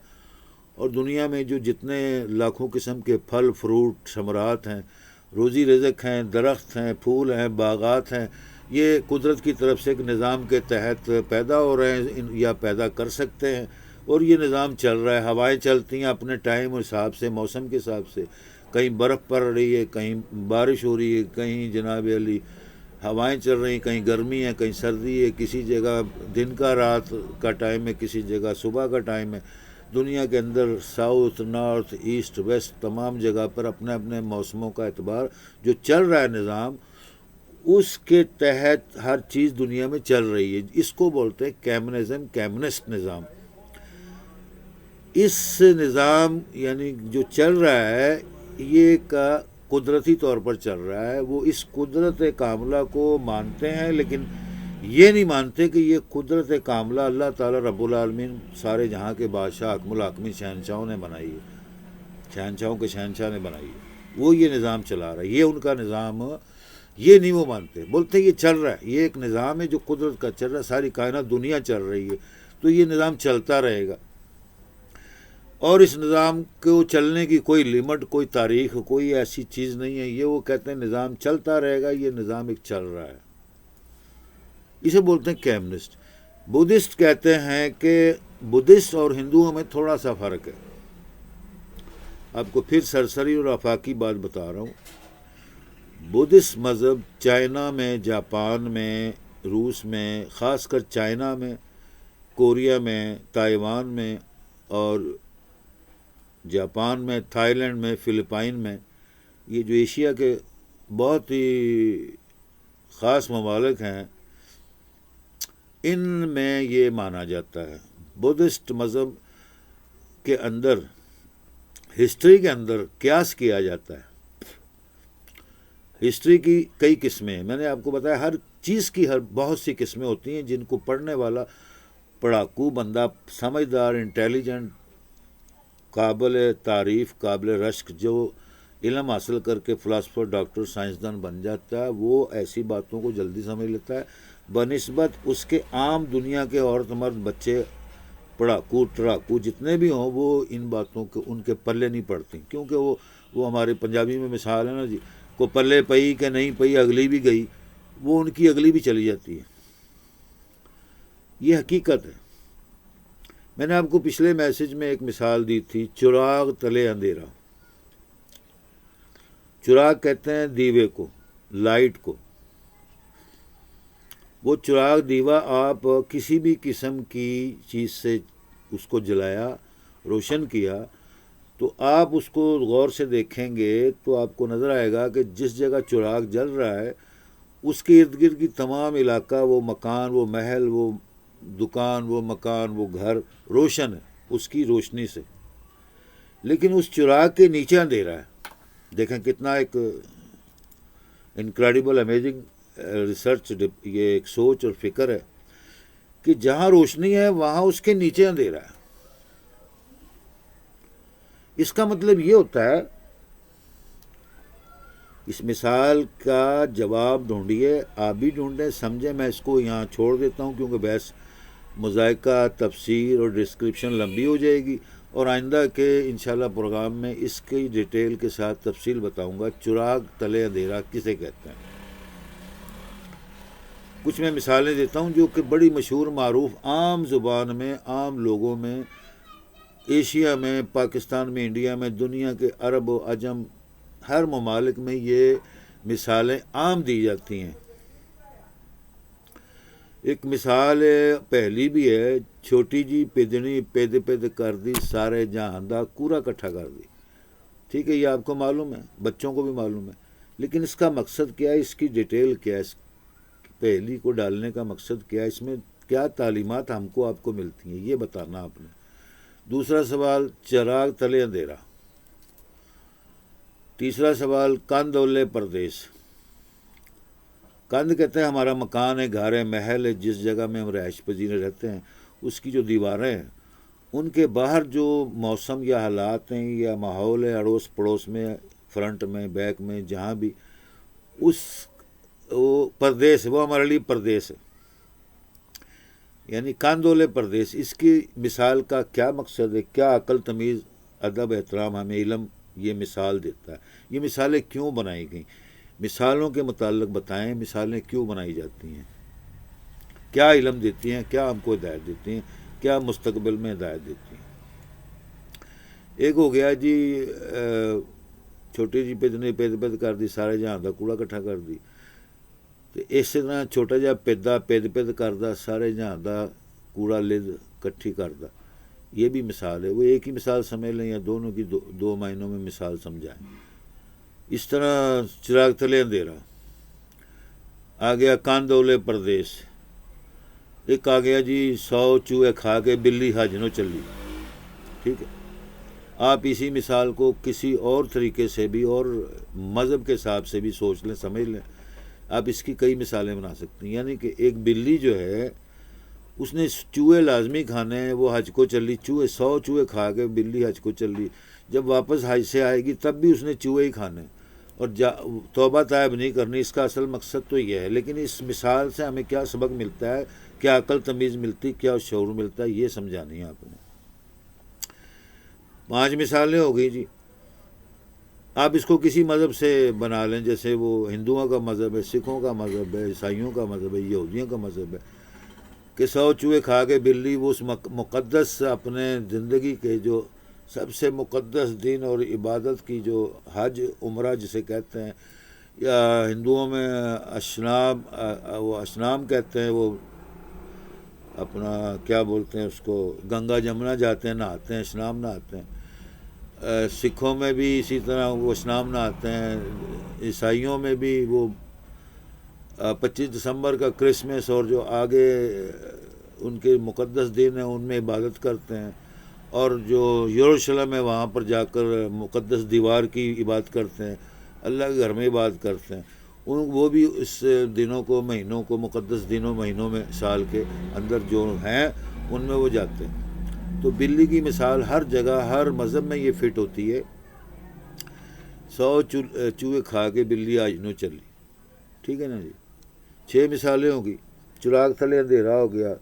اور دنیا میں جو جتنے لاکھوں قسم کے پھل، فروٹ، ثمرات ہیں، روزی رزق ہیں، درخت ہیں، پھول ہیں، باغات ہیں، یہ قدرت کی طرف سے ایک نظام کے تحت پیدا ہو رہے ہیں یا پیدا کر سکتے ہیں. اور یہ نظام چل رہا ہے. ہوائیں چلتی ہیں اپنے ٹائم اور حساب سے، موسم کے حساب سے. کہیں برف پڑ رہی ہے، کہیں بارش ہو رہی ہے، کہیں جناب علی ہوائیں چل رہی ہیں، کہیں گرمی ہے، کہیں سردی ہے، کسی جگہ دن کا رات کا ٹائم ہے، کسی جگہ صبح کا ٹائم ہے. دنیا کے اندر ساؤتھ، نارتھ، ایسٹ، ویسٹ تمام جگہ پر اپنے اپنے موسموں کا اعتبار جو چل رہا ہے نظام، اس کے تحت ہر چیز دنیا میں چل رہی ہے. اس کو بولتے ہیں کمیونزم، کمیونسٹ نظام. اس نظام یعنی جو چل رہا ہے یہ کا قدرتی طور پر چل رہا ہے. وہ اس قدرت کاملہ کو مانتے ہیں، لیکن یہ نہیں مانتے کہ یہ قدرت کاملہ اللہ تعالیٰ رب العالمین سارے جہاں کے بادشاہ، حکم الحاکمین، شہنشاہوں نے بنائی ہے، شہنشاہوں کے شہنشاہ نے بنائی ہے. وہ یہ نظام چلا رہا ہے، یہ ان کا نظام، یہ نہیں وہ مانتے. بولتے یہ چل رہا ہے، یہ ایک نظام ہے جو قدرت کا چل رہا ہے، ساری کائنات دنیا چل رہی ہے تو یہ نظام چلتا رہے گا. اور اس نظام کو چلنے کی کوئی لمٹ، کوئی تاریخ، کوئی ایسی چیز نہیں ہے. یہ وہ کہتے ہیں نظام چلتا رہے گا، یہ نظام ایک چل رہا ہے. اسے بولتے ہیں کمیونسٹ. بدھسٹ کہتے ہیں کہ بدھسٹ اور ہندوؤں میں تھوڑا سا فرق ہے. آپ کو پھر سرسری اور آفاقی بات بتا رہا ہوں. بدھسٹ مذہب چائنا میں، جاپان میں، روس میں، خاص کر چائنا میں، کوریا میں، تائیوان میں اور جاپان میں، تھائی لینڈ میں، فلپائن میں، یہ جو ایشیا کے بہت ہی خاص ممالک ہیں، ان میں یہ مانا جاتا ہے. بدھسٹ مذہب کے اندر ہسٹری کے اندر قیاس کیا جاتا ہے. ہسٹری کی کئی قسمیں ہیں، میں نے آپ کو بتایا ہر چیز کی بہت سی قسمیں ہوتی ہیں جن کو پڑھنے والا پڑھاکو بندہ، سمجھدار، انٹیلیجنٹ، قابل تعریف، قابل رشک، جو علم حاصل کر کے فلاسفر، ڈاکٹر، سائنسدان بن جاتا ہے، وہ ایسی باتوں کو جلدی سمجھ لیتا ہے بنسبت اس کے عام دنیا کے عورت مرد بچے پڑھاکو ٹراکو جتنے بھی ہوں، وہ ان باتوں کے ان کے پلے نہیں پڑتی، کیونکہ وہ ہمارے پنجابی میں مثال ہے نا جی، کو پلے پئی کہ نہیں پئی، اگلی بھی گئی، وہ ان کی اگلی بھی چلی جاتی ہے. یہ حقیقت ہے. میں نے آپ کو پچھلے میسج میں ایک مثال دی تھی، چراغ تلے اندھیرا. چراغ کہتے ہیں دیوے کو، لائٹ کو. وہ چراغ دیوا آپ کسی بھی قسم کی چیز سے اس کو جلایا، روشن کیا، تو آپ اس کو غور سے دیکھیں گے تو آپ کو نظر آئے گا کہ جس جگہ چراغ جل رہا ہے اس کے ارد گرد کی تمام علاقہ، وہ مکان، وہ محل، وہ دکان، وہ مکان، وہ گھر روشن ہے اس کی روشنی سے. لیکن اس چراغ کے نیچے اندھیرا ہے. دیکھیں کتنا ایک انکریڈیبل امیزنگ ریسرچ، یہ ایک سوچ اور فکر ہے کہ جہاں روشنی ہے وہاں اس کے نیچے اندھیرا ہے. اس کا مطلب یہ ہوتا ہے، اس مثال کا جواب ڈھونڈیے، آپ بھی ڈھونڈیں، سمجھیں. میں اس کو یہاں چھوڑ دیتا ہوں کیونکہ بحث، مذائقہ، تفسیر اور ڈسکرپشن لمبی ہو جائے گی، اور آئندہ کے انشاءاللہ پروگرام میں اس کی ڈیٹیل کے ساتھ تفصیل بتاؤں گا چراغ تلے اندھیرا کسے کہتے ہیں. کچھ میں مثالیں دیتا ہوں جو کہ بڑی مشہور، معروف، عام زبان میں، عام لوگوں میں، ایشیا میں، پاکستان میں، انڈیا میں، دنیا کے عرب و عجم ہر ممالک میں یہ مثالیں عام دی جاتی ہیں. ایک مثال پہلی بھی ہے، چھوٹی جی پدنی پید پید کر دی، سارے جہاں دا کورا کٹھا کر دی. ٹھیک ہے، یہ آپ کو معلوم ہے، بچوں کو بھی معلوم ہے، لیکن اس کا مقصد کیا ہے، اس کی ڈیٹیل کیا ہے، اس پہلی کو ڈالنے کا مقصد کیا ہے، اس میں کیا تعلیمات ہم کو آپ کو ملتی ہیں، یہ بتانا آپ نے. دوسرا سوال، چراغ تلے اندھیرا. تیسرا سوال، کند اولے پردیس. کند کہتے ہیں ہمارا مکان ہے، گھر ہے، محل ہے، جس جگہ میں ہم رہائش پذیر رہتے ہیں، اس کی جو دیواریں ہیں ان کے باہر جو موسم یا حالات ہیں یا ماحول ہے، اڑوس پڑوس میں، فرنٹ میں، بیک میں، جہاں بھی، اس وہ پردیس ہے، وہ ہمارے لیے پردیس ہے. یعنی کاندولے پردیس. اس کی مثال کا کیا مقصد ہے، کیا عقل، تمیز، ادب، احترام ہمیں علم یہ مثال دیتا ہے. یہ مثالیں کیوں بنائی گئیں، مثالوں کے متعلق بتائیں، مثالیں کیوں بنائی جاتی ہیں، کیا علم دیتی ہیں، کیا ہم کو ہدایت دیتی ہیں، کیا مستقبل میں ہدایت دیتی ہیں. ایک ہو گیا جی چھوٹی جی پدنی پید پید کر دی، سارے جہاں دا کوڑا کٹھا کر دی. تو اسی طرح چھوٹا جہا پیدا پید پید کردا، سارے جہاں دا کوڑا لد کٹھی کردا. یہ بھی مثال ہے. وہ ایک ہی مثال سمجھ لیں یا دونوں کی دو معنوں میں مثال سمجھائیں. اس طرح چراغ تلے اندھیرا. آ گیا کاند اولے پردیس. ایک آ گیا جی 100 چوہے کھا کے بلی حج نو چلی. ٹھیک ہے، آپ اسی مثال کو کسی اور طریقے سے بھی اور مذہب کے حساب سے بھی سوچ لیں، سمجھ لیں. آپ اس کی کئی مثالیں بنا سکتے ہیں. یعنی کہ ایک بلی جو ہے اس نے چوہے لازمی کھانے ہیں، وہ حج کو چلی، 100 چوہے کھا کے بلی حج کو چلی. جب واپس حج سے آئے گی تب بھی اس نے چوہے ہی کھانے اور توبہ طائب نہیں کرنی. اس کا اصل مقصد تو یہ ہے. لیکن اس مثال سے ہمیں کیا سبق ملتا ہے، کیا عقل تمیز ملتی، کیا شعور ملتا ہے، یہ سمجھانی ہے آپ نے. 5 مثالیں ہو گئی جی. آپ اس کو کسی مذہب سے بنا لیں، جیسے وہ ہندوؤں کا مذہب ہے، سکھوں کا مذہب ہے، عیسائیوں کا مذہب ہے، یہودیوں کا مذہب ہے کہ 100 چوہے کھا کے بلی، وہ اس مقدس اپنے زندگی کے جو سب سے مقدس دن اور عبادت کی جو حج عمرہ جسے کہتے ہیں، یا ہندوؤں میں اشنام، وہ اشنام کہتے ہیں، وہ اپنا کیا بولتے ہیں اس کو، گنگا جمنا جاتے ہیں، نہاتے ہیں، اشنام نہاتے ہیں. سکھوں میں بھی اسی طرح وہ اشنام نہاتے ہیں. عیسائیوں میں بھی وہ 25 دسمبر کا کرسمس اور جو آگے ان کے مقدس دن ہیں ان میں عبادت کرتے ہیں. اور جو یروشلم ہے وہاں پر جا کر مقدس دیوار کی عبادت کرتے ہیں، اللہ کے گھر میں عبادت کرتے ہیں. وہ بھی اس دنوں کو مہینوں کو مقدس دنوں مہینوں میں سال کے اندر جو ہیں ان میں وہ جاتے ہیں. تو بلی کی مثال ہر جگہ ہر مذہب میں یہ فٹ ہوتی ہے. 100 چوہے کھا کے بلی آج نو چلی. ٹھیک ہے نا جی. 6 مثالیں ہوگی. چراغ تھلے اندھیرا ہو گیا.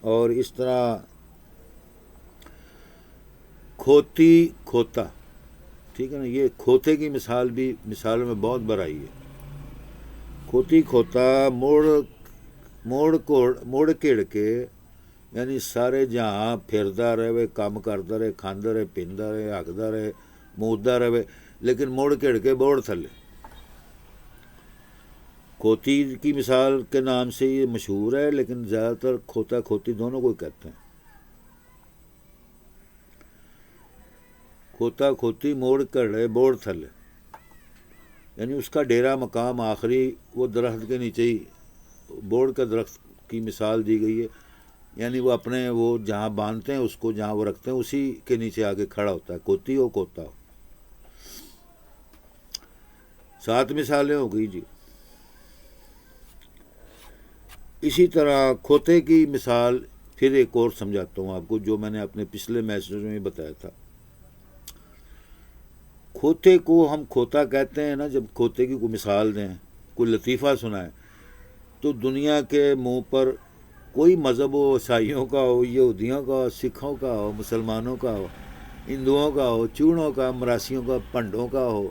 اور اس طرح کھوتی کھوتا. ٹھیک ہے نا. یہ کھوتے کی مثال بھی مثالوں میں بہت بار آئی ہے. کھوتی کھوتا موڑ کیڑ کے یعنی سارے جہاں پھردا رہے کام کرتا رہے کھاندا رہے پیندا رہے ہکدا رہے موددا رہے لیکن موڑ کیڑ کے بوڑ تھلے. کھوتی کی مثال کے نام سے یہ مشہور ہے لیکن زیادہ تر کھوتا کھوتی دونوں کو کہتے ہیں. کھوتا کھوتی موڑ کڑے بوڑ تھلے یعنی اس کا ڈیرا مقام آخری وہ درخت کے نیچے ہی بوڑ کا درخت کی مثال دی گئی ہے. یعنی وہ اپنے وہ جہاں باندھتے ہیں اس کو جہاں وہ رکھتے ہیں اسی کے نیچے آگے کھڑا ہوتا ہے. کھوتی ہو کھوتا ہو. 7 مثالیں ہو گئی جی. اسی طرح کھوتے کی مثال پھر ایک اور سمجھاتا ہوں آپ کو جو میں نے اپنے پچھلے میسج میں بتایا تھا. کھوتے کو ہم کھوتا کہتے ہیں نا جب کھوتے کی کوئی مثال دیں کوئی لطیفہ سنائیں تو دنیا کے منہ پر کوئی مذہب ہو عیسائیوں کا ہو یہودیوں کا ہو سکھوں کا ہو مسلمانوں کا ہو ہندوؤں کا ہو چوڑوں کا مراسیوں کا پنڈوں کا ہو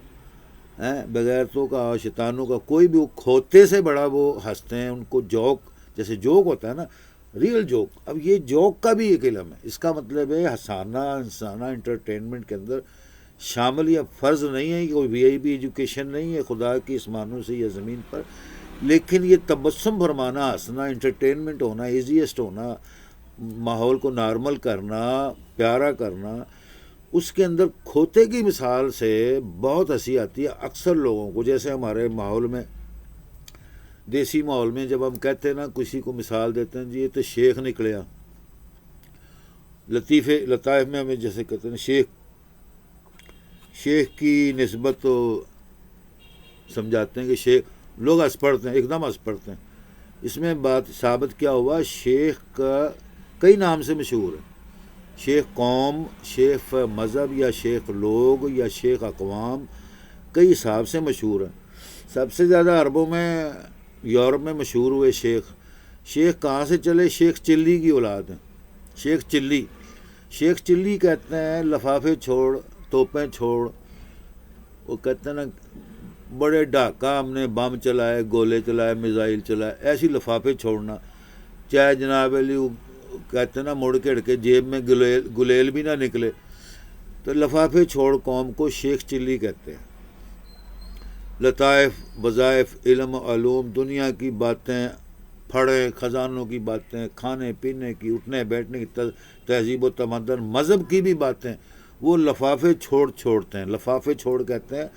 بغیرتوں کا ہو شیطانوں کا کوئی بھی وہ کھوتے سے بڑا وہ ہنستے ہیں. ان کو جوک جیسے جوک ہوتا ہے نا ریئل جوک. اب یہ جوک کا بھی ایک علم ہے. اس کا مطلب ہے ہنسانا انسانہ انٹرٹینمنٹ کے اندر شامل یا فرض نہیں ہے. کوئی وی آئی پی ایجوکیشن نہیں ہے خدا کی آسمانوں سے یا زمین پر. لیکن یہ تبسم فرمانا ہنسنا انٹرٹینمنٹ ہونا ایزیسٹ ہونا ماحول کو نارمل کرنا پیارا کرنا اس کے اندر کھوتے کی مثال سے بہت ہنسی آتی ہے اکثر لوگوں کو. جیسے ہمارے ماحول میں دیسی ماحول میں جب ہم کہتے ہیں نا کسی کو مثال دیتے ہیں جی یہ تو شیخ نکلیا. لطیفے لطائف میں ہمیں جیسے کہتے ہیں شیخ کی نسبت تو سمجھاتے ہیں کہ شیخ لوگ ہنس پڑتے ہیں ایک دم ہنس پڑتے ہیں. اس میں بات ثابت کیا ہوا شیخ کا کئی نام سے مشہور ہے. شیخ قوم شیخ مذہب یا شیخ لوگ یا شیخ اقوام کئی حساب سے مشہور ہیں. سب سے زیادہ عربوں میں یورپ میں مشہور ہوئے شیخ کہاں سے چلے شیخ چلی کی اولاد ہیں. شیخ چلی کہتے ہیں لفافے چھوڑ توپیں چھوڑ. وہ کہتے ہیں نا بڑے ڈھاکہ ہم نے بم چلائے گولے چلائے میزائل چلائے ایسی لفافے چھوڑنا. چاہے جناب علی کہتے ہیں نا مڑ کڑ کے جیب میں گلیل بھی نہ نکلے تو لفافے چھوڑ قوم کو شیخ چلی کہتے ہیں. لطائف وظائف علم علوم دنیا کی باتیں پھڑے خزانوں کی باتیں کھانے پینے کی اٹھنے بیٹھنے کی تہذیب و تمدن مذہب کی بھی باتیں وہ لفافے چھوڑتے ہیں. لفافے چھوڑ کہتے ہیں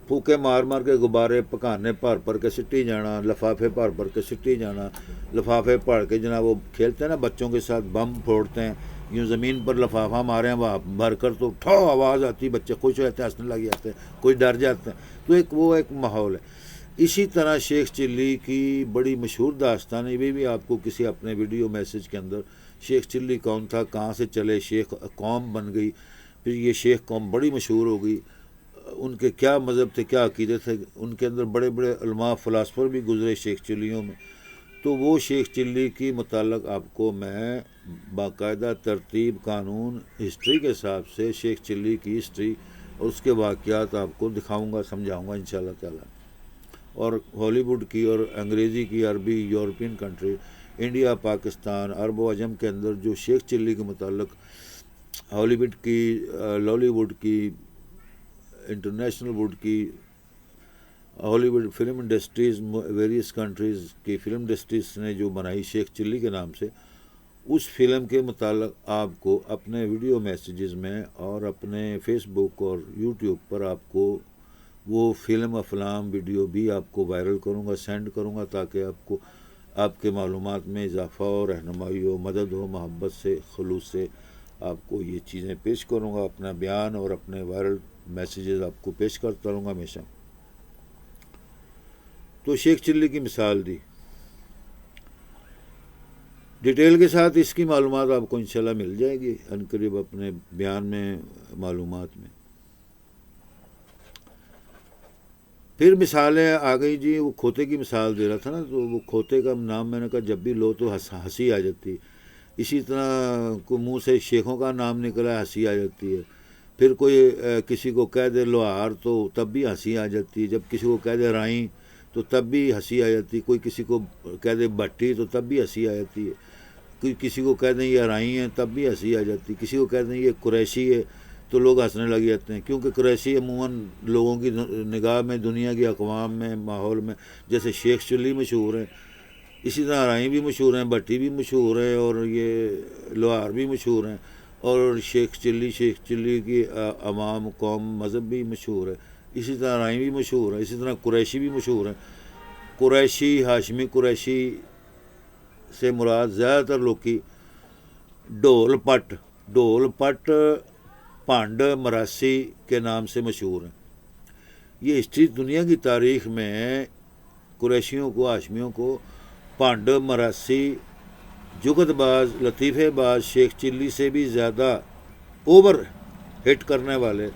پھوکے مار مار کے غبارے پکانے بھر کے سٹی جانا لفافے بھر کے سٹی جانا لفافے پڑھ کے جناب وہ کھیلتے ہیں نا بچوں کے ساتھ بم پھوڑتے ہیں یوں زمین پر لفافہ مارے ہیں وہاں بھر کر تو ٹھو آواز آتی بچے خوش ہو جاتے ہیں ہنسنے لگ جاتے ہیں کوئی ڈر جاتے ہیں. تو ایک ماحول ہے. اسی طرح شیخ چلی کی بڑی مشہور داستان ہے. یہ بھی آپ کو کسی اپنے ویڈیو میسج کے اندر شیخ چلی کون تھا کہاں سے چلے شیخ قوم بن گئی پھر یہ شیخ قوم بڑی مشہور ہو گئی. ان کے کیا مذہب تھے کیا عقیدے تھے ان کے اندر بڑے بڑے علماء فلاسفر بھی گزرے شیخ چلیوں میں. تو وہ شیخ چلی کی متعلق آپ کو میں باقاعدہ ترتیب قانون ہسٹری کے حساب سے شیخ چلی کی ہسٹری اور اس کے واقعات آپ کو دکھاؤں گا سمجھاؤں گا انشاءاللہ تعالی. اور ہالی ووڈ کی اور انگریزی کی عربی یورپین کنٹری انڈیا پاکستان عرب و عجم کے اندر جو شیخ چلی کے متعلق ہالی ووڈ کی انٹرنیشنل ووڈ کی ہالی would film industries various countries کی فلم انڈسٹریز نے جو بنائی شیخ چلی کے نام سے اس فلم کے متعلق آپ کو اپنے ویڈیو میسیجز میں اور اپنے فیس بک اور یوٹیوب پر آپ کو وہ فلم افلام ویڈیو بھی آپ کو وائرل کروں گا سینڈ کروں گا تاکہ آپ کو آپ کے معلومات میں اضافہ ہو رہنمائی ہو مدد ہو محبت سے خلوص سے آپ کو یہ چیزیں پیش کروں گا. اپنا بیان اور اپنے وائرل میسیجز آپ کو پیش کرتا رہوں گا ہمیشہ. تو شیخ چلی کی مثال دی. ڈیٹیل کے ساتھ اس کی معلومات آپ کو انشاءاللہ مل جائے گی عنقریب اپنے بیان میں، معلومات میں. پھر مثالیں آ گئی جی. وہ کھوتے کی مثال دے رہا تھا نا، تو وہ کھوتے کا نام میں نے کہا جب بھی لو تو ہنسی آ جاتی. اسی طرح کو منہ سے شیخوں کا نام نکلا ہنسی آ جاتی ہے. پھر کوئی کسی کو کہہ دے لوہار تو تب بھی ہنسی آ جاتی ہے. جب کسی کو کہہ دے رائیں تو تب بھی ہنسی آ جاتی. کوئی کسی کو کہہ دے بھٹی تو تب بھی ہنسی آ جاتی ہے. کوئی کسی کو کہہ دیں یہ رائی ہیں تب بھی ہنسی آ جاتی. کسی کو کہہ دیں یہ قریشی ہے تو لوگ ہنسنے لگ جاتے ہیں، کیونکہ قریشی عموماً لوگوں کی نگاہ میں، دنیا کی اقوام میں، ماحول میں جیسے شیخ چلی مشہور ہیں، اسی طرح رائی بھی مشہور ہیں، بھٹی بھی مشہور ہیں، اور یہ لوہار بھی مشہور ہیں، اور شیخ چلی کی عوام، قوم، مذہب بھی مشہور ہے. اسی طرح رائی بھی مشہور ہے. اسی طرح قریشی بھی مشہور ہیں. قریشی، ہاشمی قریشی سے مراد زیادہ تر لوگ کی ڈھول پٹ پانڈ مراسی کے نام سے مشہور ہیں. یہ ہسٹری دنیا کی تاریخ میں قریشیوں کو، ہاشمیوں کو پانڈ مراسی، جگت باز، لطیفے باز شیخ چلی سے بھی زیادہ اوور ہٹ کرنے والے،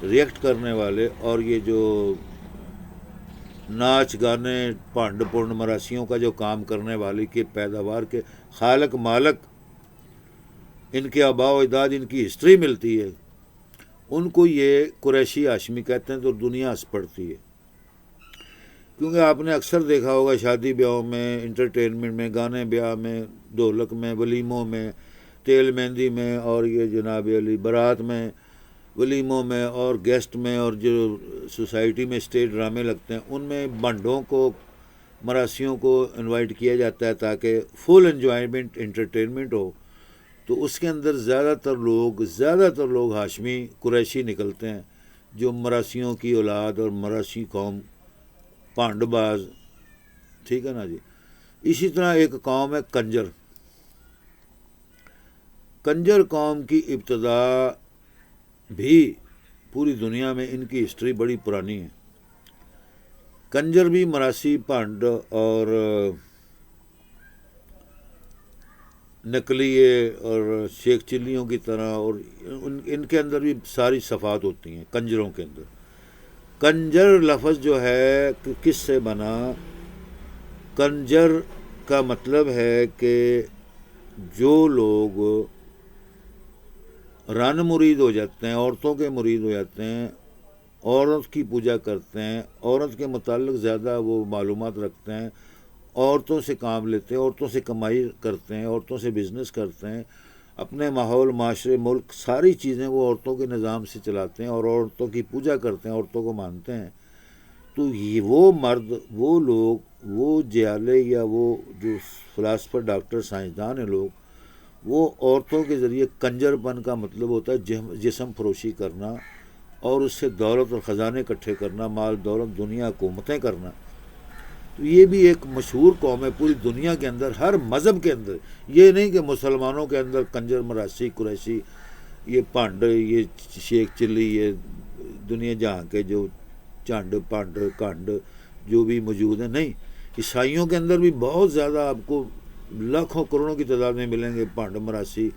ریئیکٹ کرنے والے، اور یہ جو ناچ گانے پانڈ پورن مراسیوں کا جو کام کرنے والے کے پیداوار کے خالق مالک، ان کے آباء و اجداد، ان کی ہسٹری ملتی ہے، ان کو یہ قریشی ہاشمی کہتے ہیں. تو دنیا ہنس پڑتی ہے، کیونکہ آپ نے اکثر دیکھا ہوگا شادی بیاہوں میں، انٹرٹینمنٹ میں، گانے بیاہ میں، ڈھولک میں، ولیموں میں، تیل مہندی میں، اور یہ جناب علی برات میں، ولیموں میں، اور گیسٹ میں، اور جو سوسائٹی میں اسٹیج ڈرامے لگتے ہیں ان میں بنڈوں کو، مراسیوں کو انوائٹ کیا جاتا ہے تاکہ فل انجوائمنٹ، انٹرٹینمنٹ ہو. تو اس کے اندر زیادہ تر لوگ ہاشمی قریشی نکلتے ہیں، جو مراسیوں کی اولاد اور مراسی قوم، پانڈ باز، ٹھیک ہے نا جی. اسی طرح ایک قوم ہے کنجر قوم کی ابتدا بھی پوری دنیا میں ان کی ہسٹری بڑی پرانی ہے. کنجر بھی مراسی، پانڈ اور نقلیے اور شیخ چلیوں کی طرح، اور ان کے اندر بھی ساری صفات ہوتی ہیں کنجروں کے اندر. کنجر لفظ جو ہے کس سے بنا؟ کنجر کا مطلب ہے کہ جو لوگ رن مرید ہو جاتے ہیں، عورتوں کے مرید ہو جاتے ہیں، عورت کی پوجا کرتے ہیں، عورت کے متعلق زیادہ وہ معلومات رکھتے ہیں، عورتوں سے کام لیتے ہیں، عورتوں سے کمائی کرتے ہیں، عورتوں سے بزنس کرتے ہیں، اپنے ماحول، معاشرے، ملک، ساری چیزیں وہ عورتوں کے نظام سے چلاتے ہیں، اور عورتوں کی پوجا کرتے ہیں، عورتوں کو مانتے ہیں. تو یہ وہ مرد، وہ لوگ، وہ جیالے یا وہ جو فلاسفر، ڈاکٹر، سائنسدان ہیں لوگ، وہ عورتوں کے ذریعے کنجر پن کا مطلب ہوتا ہے جسم فروشی کرنا، اور اس سے دولت اور خزانے اکٹھے کرنا، مال دولت، دنیا حکومتیں کرنا. تو یہ بھی ایک مشہور قوم ہے پوری دنیا کے اندر، ہر مذہب کے اندر. یہ نہیں کہ مسلمانوں کے اندر کنجر، مراسی، قریشی، یہ پانڈ، یہ شیخ چلی، یہ دنیا جہاں کے جو چانڈ، پانڈ، کانڈ جو بھی موجود ہیں، نہیں. عیسائیوں کے اندر بھی بہت زیادہ آپ کو لاکھوں کروڑوں کی تعداد میں ملیں گے پانڈ، مراسی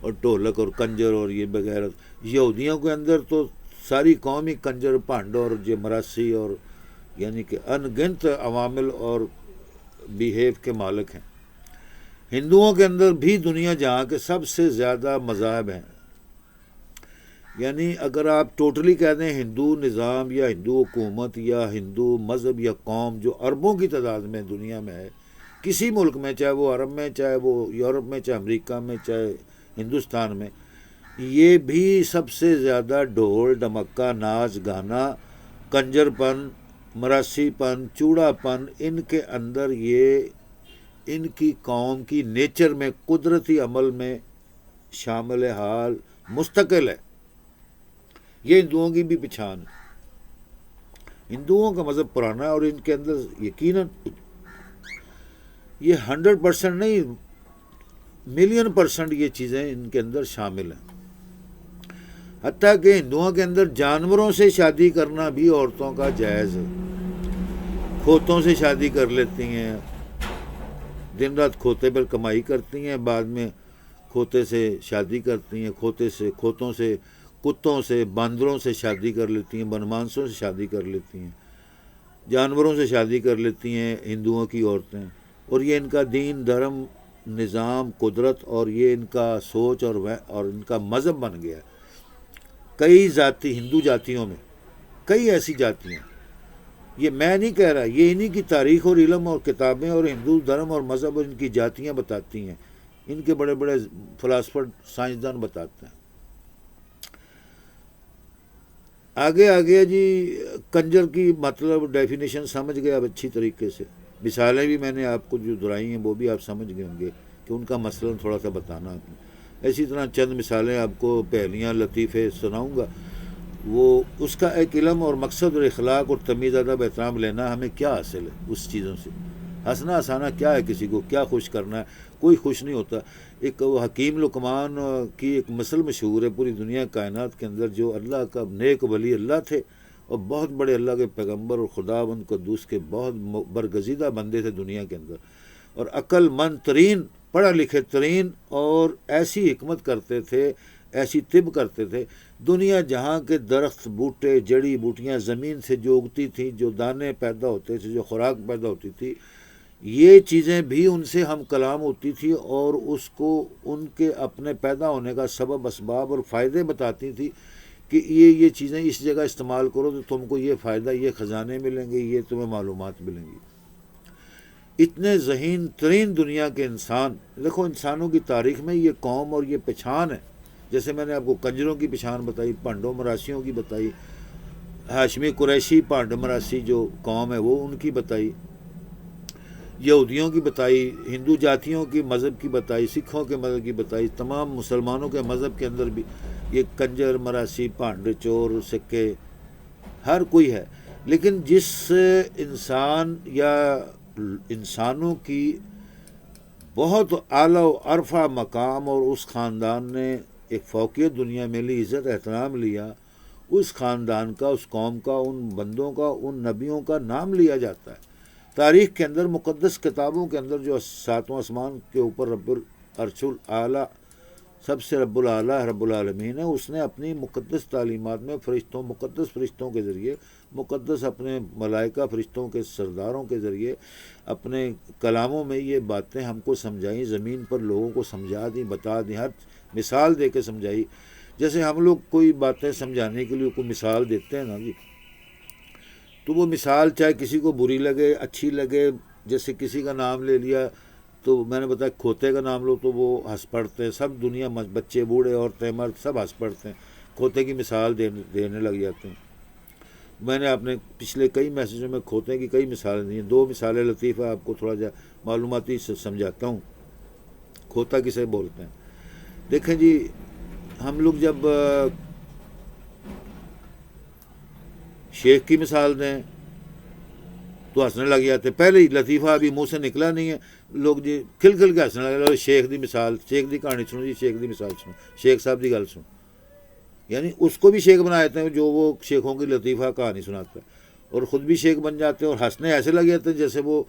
اور ڈھولک اور کنجر اور یہ بغیرت. یہودیوں کے اندر تو ساری قوم ہی کنجر، پانڈ اور یہ مراسی، اور یعنی کہ ان گنت عوامل اور بیہیو کے مالک ہیں. ہندوؤں کے اندر بھی دنیا جہاں کے سب سے زیادہ مذاہب ہیں. یعنی اگر آپ ٹوٹلی کہہ دیں ہندو نظام یا ہندو حکومت یا ہندو مذہب یا قوم جو اربوں کی تعداد میں دنیا میں ہے، کسی ملک میں، چاہے وہ عرب میں، چاہے وہ یورپ میں، چاہے امریکہ میں، چاہے ہندوستان میں، یہ بھی سب سے زیادہ ڈھول ڈمکا، ناچ گانا، کنجر پن، مراسی پن، چوڑا پن، ان کے اندر یہ ان کی قوم کی نیچر میں، قدرتی عمل میں شامل حال مستقل ہے. یہ ہندوؤں کی بھی پہچان ہے. ہندوؤں کا مذہب پرانا ہے، اور ان کے اندر یقیناً یہ 100% نہیں، 1,000,000% یہ چیزیں ان کے اندر شامل ہیں. حتیٰ کہ ہندوؤں کے اندر جانوروں سے شادی کرنا بھی عورتوں کا جائز ہے. کھوتوں سے شادی کر لیتی ہیں، دن رات کھوتے پر کمائی کرتی ہیں، بعد میں کھوتے سے شادی کرتی ہیں، کھوتوں سے، کتوں سے، باندروں سے شادی کر لیتی ہیں، بنمانسوں سے شادی کر لیتی ہیں، جانوروں سے شادی کر لیتی ہیں ہندوؤں کی عورتیں، اور یہ ان کا دین، دھرم، نظام، قدرت، اور یہ ان کا سوچ اور ان کا مذہب بن گیا ہے۔ کئی ذاتی ہندو جاتیوں میں کئی ایسی جاتیاں، یہ میں نہیں کہہ رہا، یہ انہی کی تاریخ اور علم اور کتابیں اور ہندو دھرم اور مذہب اور ان کی جاتیاں بتاتی ہیں، ان کے بڑے بڑے فلاسفر، سائنسدان بتاتے ہیں۔ آگے آگے جی، کنجر کی مطلب ڈیفینیشن سمجھ گئے اب اچھی طریقے سے، مثالیں بھی میں نے آپ کو جو دہرائی ہیں وہ بھی آپ سمجھ گئے ہوں گے کہ ان کا مثلا تھوڑا سا بتانا آپ نے۔ اسی طرح چند مثالیں آپ کو، پہلیاں، لطیفے سناؤں گا۔ وہ اس کا ایک علم اور مقصد اور اخلاق اور تمیز، ادب، احترام لینا، ہمیں کیا حاصل ہے اس چیزوں سے؟ ہنسنا ہنسانا کیا ہے؟ کسی کو کیا خوش کرنا ہے؟ کوئی خوش نہیں ہوتا۔ ایک وہ حکیم لقمان کی ایک مثل مشہور ہے پوری دنیا کائنات کے اندر، جو اللہ کا نیک ولی اللہ تھے اور بہت بڑے اللہ کے پیغمبر اور خداوند قدوس کے بہت برگزیدہ بندے تھے دنیا کے اندر، اور عقل مند ترین، پڑھا لکھے ترین، اور ایسی حکمت کرتے تھے، ایسی طب کرتے تھے۔ دنیا جہاں کے درخت، بوٹے، جڑی بوٹیاں زمین سے جو اگتی تھیں، جو دانے پیدا ہوتے تھے، جو خوراک پیدا ہوتی تھی، یہ چیزیں بھی ان سے ہم کلام ہوتی تھی، اور اس کو ان کے اپنے پیدا ہونے کا سبب، اسباب اور فائدے بتاتی تھی کہ یہ چیزیں اس جگہ استعمال کرو تو تم کو یہ فائدہ، یہ خزانے ملیں گے، یہ تمہیں معلومات ملیں گی۔ اتنے ذہین ترین دنیا کے انسان، دیکھو انسانوں کی تاریخ میں یہ قوم اور یہ پہچان ہے، جیسے میں نے آپ کو کنجروں کی پہچان بتائی، پانڈو مراسیوں کی بتائی، ہاشمی قریشی پانڈو مراسی جو قوم ہے وہ ان کی بتائی، یہودیوں کی بتائی، ہندو جاتیوں کی مذہب کی بتائی، سکھوں کے مذہب کی بتائی، تمام مسلمانوں کے مذہب کے اندر بھی یہ کنجر، مراسی، پانڈے، چور، سکے، ہر کوئی ہے۔ لیکن جس انسان یا انسانوں کی بہت اعلیٰ و عرفہ مقام اور اس خاندان نے ایک فوقیت دنیا میں لی، عزت احترام لیا، اس خاندان کا، اس قوم کا، ان بندوں کا، ان نبیوں کا نام لیا جاتا ہے تاریخ کے اندر، مقدس کتابوں کے اندر، جو ساتواں آسمان کے اوپر رب العرش الاعلیٰ، سب سے رب الاعلیٰ رب العالمین ہے، اس نے اپنی مقدس تعلیمات میں مقدس فرشتوں کے ذریعے، مقدس اپنے ملائکہ فرشتوں کے سرداروں کے ذریعے، اپنے کلاموں میں یہ باتیں ہم کو سمجھائیں، زمین پر لوگوں کو سمجھا دیں، بتا دیں، ہر مثال دے کے سمجھائی۔ جیسے ہم لوگ کوئی باتیں سمجھانے کے لیے کوئی مثال دیتے ہیں نا جی، تو وہ مثال چاہے کسی کو بری لگے، اچھی لگے، جیسے کسی کا نام لے لیا تو میں نے بتایا کھوتے کا نام لو تو وہ ہنس پڑتے ہیں، سب دنیا، بچے، بوڑھے، عورتیں، مرد، سب ہنس پڑتے ہیں، کھوتے کی مثال دینے لگ جاتے ہیں۔ میں نے اپنے پچھلے کئی میسیجوں میں کھوتے کی کئی مثالیں دی ہیں، دو مثالیں لطیفہ آپ کو تھوڑا جا معلوماتی سمجھاتا ہوں۔ کھوتا کسے بولتے ہیں؟ دیکھیں جی، ہم لوگ جب شیخ کی مثال دیں تو ہنسنے لگ جاتے، پہلے ہی لطیفہ ابھی منہ سے نکلا نہیں ہے، لوگ جی کھل کھل کے ہنسنے لگے، شیخ دی مثال، شیخ دی کہانی سنو جی، شیخ دی مثال سنو، شیخ صاحب دی گل سنو، یعنی اس کو بھی شیخ بنا دیتے ہیں جو وہ شیخوں کی لطیفہ کہانی سناتا ہے، اور خود بھی شیخ بن جاتے ہیں، اور ہنسنے ایسے لگ جاتے ہیں جیسے وہ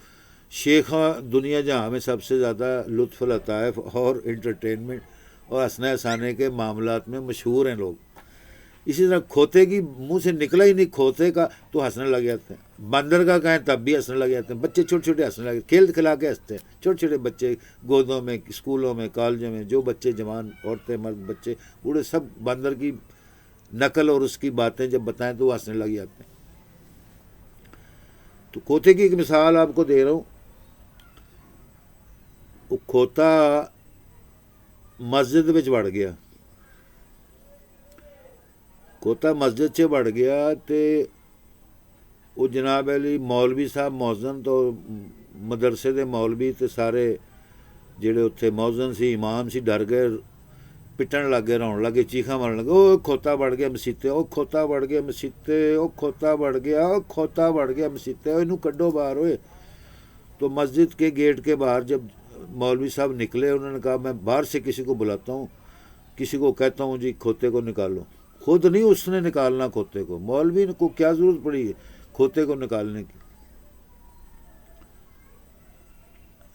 شیخ دنیا جہاں میں سب سے زیادہ لطف، لطائف اور انٹرٹینمنٹ اور ہنسنے ہنسانے کے معاملات میں مشہور ہیں لوگ۔ اسی طرح کھوتے کی منہ سے نکلا ہی نہیں کھوتے کا تو ہنسنے لگ جاتے ہیں، بندر کا کہیں تب بھی ہنسنے لگ جاتے ہیں، بچے چھوٹے چھوٹے ہنسنے لگے، کھیل کھلا کے ہنستے ہیں، چھوٹے چھوٹے بچے گودوں میں، اسکولوں میں، کالجوں میں، جو بچے جوان، عورتیں، مرد، بچے، بوڑھے، سب بندر کی نقل اور اس کی باتیں جب بتائیں تو وہ ہنسنے لگ جاتے ہیں۔ تو کھوتے کی ایک مثال آپ کو دے رہا ہوں۔ وہ کھوتا مسجد میں بڑھ گیا، کھوتا مسجد سے بڑھ گیا تو وہ جناب علی مولوی صاحب موزن تو مدرسے دے مولوی تے سارے جڑے اتنے موزن سی، امام سی، ڈر گئے، پٹن لگ گئے، روਣ لگے، چیخاں مارن لگے، او کھوتا بڑھ گیا مسیتے، او کھوتا بڑھ گیا مسیتے، او کھوتا بڑھ گیا، او کھوتا بڑھ گیا مسیتے، اینوں کڈو باہر ہوئے۔ تو مسجد کے گیٹ کے باہر جب مولوی صاحب نکلے، انہوں نے کہا میں باہر سے کسی کو بلاتا ہوں، کسی کو کہتا ہوں جی کھوتے کو نکالو۔ خود نہیں اس نے نکالنا کھوتے کو، مولوی کو کیا ضرورت پڑی ہے کھوتے کو نکالنے کی؟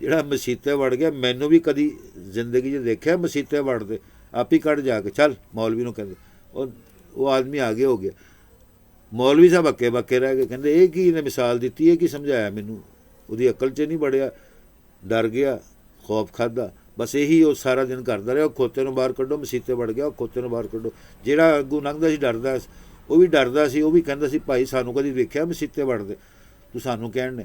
ਜਿਹੜਾ ਮਸੀਤੇ ਵੜ ਗਿਆ। ਮੈਨੂੰ ਵੀ ਕਦੀ ਜ਼ਿੰਦਗੀ 'ਚ ਦੇਖਿਆ ਮਸੀਤੇ ਵੜਦੇ, ਆਪ ਹੀ ਕੱਢ ਜਾ ਕੇ ਚੱਲ। ਮੌਲਵੀ ਨੂੰ ਕਹਿੰਦੇ ਉਹ ਆਦਮੀ ਆਗੇ ਹੋ ਗਿਆ। ਮੌਲਵੀ ਸਾਹਿਬ ਹੱਕੇ ਬੱਕੇ ਰਹਿ ਗਏ, ਕਹਿੰਦੇ ਇਹ ਕੀ ਇਹਨੇ ਮਿਸਾਲ ਦਿੱਤੀ, ਇਹ ਕੀ ਸਮਝਾਇਆ ਮੈਨੂੰ। ਉਹਦੀ ਅਕਲ 'ਚ ਨਹੀਂ ਵੜਿਆ, ਡਰ ਗਿਆ, ਖੌਫ ਖਾਧਾ। ਬਸ ਇਹੀ ਉਹ ਸਾਰਾ ਦਿਨ ਕਰਦਾ ਰਿਹਾ। ਉਹ ਖੋਤੇ ਨੂੰ ਬਾਹਰ ਕੱਢੋ, ਮਸੀਤੇ ਵੜ ਗਿਆ, ਉਹ ਖੋਤੇ ਨੂੰ ਬਾਹਰ ਕੱਢੋ। ਜਿਹੜਾ ਅੱਗੋਂ ਲੰਘਦਾ ਸੀ ਡਰਦਾ, ਉਹ ਵੀ ਡਰਦਾ ਸੀ। ਉਹ ਵੀ ਕਹਿੰਦਾ ਸੀ ਭਾਈ ਸਾਨੂੰ ਕਦੀ ਵੇਖਿਆ ਮਸੀਤੇ ਵੜਦੇ, ਤੂੰ ਸਾਨੂੰ ਕਹਿਣ ਨੇ।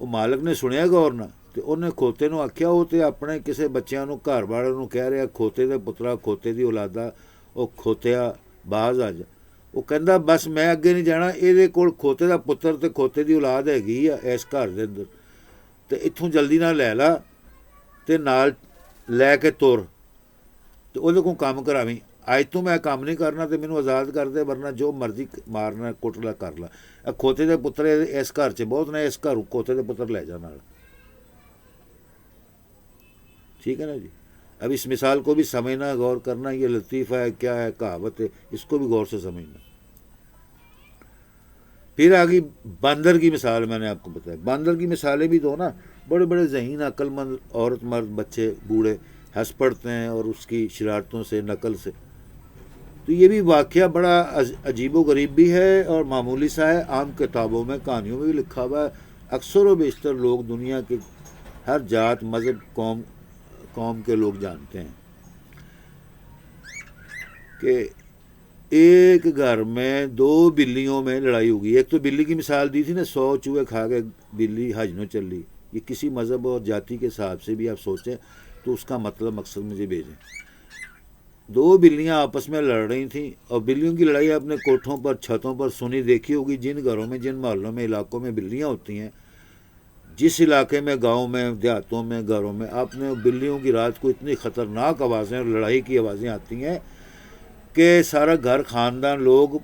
ਉਹ ਮਾਲਕ ਨੇ ਸੁਣਿਆ ਗੌਰ ਨਾਲ, ਤੇ ਉਹਨੇ ਖੋਤੇ ਨੂੰ ਆਖਿਆ ਉਹ ਤੇ ਆਪਣੇ ਕਿਸੇ ਬੱਚਿਆਂ ਨੂੰ, ਘਰ ਵਾਲਿਆਂ ਨੂੰ ਕਹਿ ਰਿਹਾ ਖੋਤੇ ਦੇ ਪੁੱਤਰਾ, ਖੋਤੇ ਦੀ ਔਲਾਦਾ, ਉਹ ਖੋਤਿਆ ਬਾਜ਼ ਆ ਜਾ। ਉਹ ਕਹਿੰਦਾ ਬਸ ਮੈਂ ਅੱਗੇ ਨਹੀਂ ਜਾਣਾ, ਇਹਦੇ ਕੋਲ ਖੋਤੇ ਦਾ ਪੁੱਤਰ ਤੇ ਖੋਤੇ ਦੀ ਔਲਾਦ ਹੈਗੀ ਆ ਇਸ ਘਰ ਦੇ ਅੰਦਰ, ਤੇ ਇੱਥੋਂ ਜਲਦੀ ਨਾਲ ਲੈ ਲਾ ਤੇ ਨਾਲ ਲੈ ਕੇ ਤੁਰ, ਤੇ ਉਹਦੇ ਕੋਲ ਕੰਮ ਕਰਾਵੀਂ। ਅੱਜ ਤੋਂ ਮੈਂ ਕੰਮ ਨਹੀਂ ਕਰਨਾ ਤੇ ਮੈਨੂੰ ਆਜ਼ਾਦ ਕਰ ਦੇ, ਵਰਨਾ ਜੋ ਮਰਜ਼ੀ ਮਾਰਨਾ ਕੁੱਟ ਲਾ ਕਰ ਲਾ। ਖੋਤੇ ਦੇ ਪੁੱਤਰ ਇਸ ਘਰ 'ਚ ਬਹੁਤ ਨੇ, ਇਸ ਘਰ ਖੋਤੇ ਦੇ ਪੁੱਤਰ ਲੈ ਜਾ ਨਾਲ। ਠੀਕ ਹੈ ਨਾ ਜੀ। اب اس مثال کو بھی سمجھنا، غور کرنا، یہ لطیفہ ہے کیا ہے، کہاوت ہے، اس کو بھی غور سے سمجھنا۔ پھر آگی باندر کی مثال میں نے آپ کو بتایا۔ باندر کی مثالیں بھی دو نا، بڑے بڑے ذہین عقل مند عورت مرد بچے بوڑھے ہنس پڑتے ہیں اور اس کی شرارتوں سے، نقل سے۔ تو یہ بھی واقعہ بڑا عجیب و غریب بھی ہے اور معمولی سا ہے، عام کتابوں میں کہانیوں میں بھی لکھا ہوا ہے۔ اکثر و بیشتر لوگ دنیا کے ہر ذات مذہب قوم کے لوگ جانتے ہیں کہ ایک گھر میں دو بلیوں میں لڑائی ہوگی۔ ایک تو بلی کی مثال دی تھی نا، 100 چوہے کھا کے بلی حج نہ چلی۔ یہ کسی مذہب اور جاتی کے حساب سے بھی آپ سوچیں تو اس کا مطلب مقصد مجھے بھیجیں۔ دو بلیاں آپس میں لڑ رہی تھیں، اور بلیوں کی لڑائی اپنے کوٹھوں پر، چھتوں پر سنی دیکھی ہوگی۔ جن گھروں میں، جن محلوں میں، علاقوں میں بلیاں ہوتی ہیں، جس علاقے میں، گاؤں میں، دیہاتوں میں، گھروں میں، آپ نے بلیوں کی رات کو اتنی خطرناک آوازیں اور لڑائی کی آوازیں آتی ہیں کہ سارا گھر، خاندان، لوگ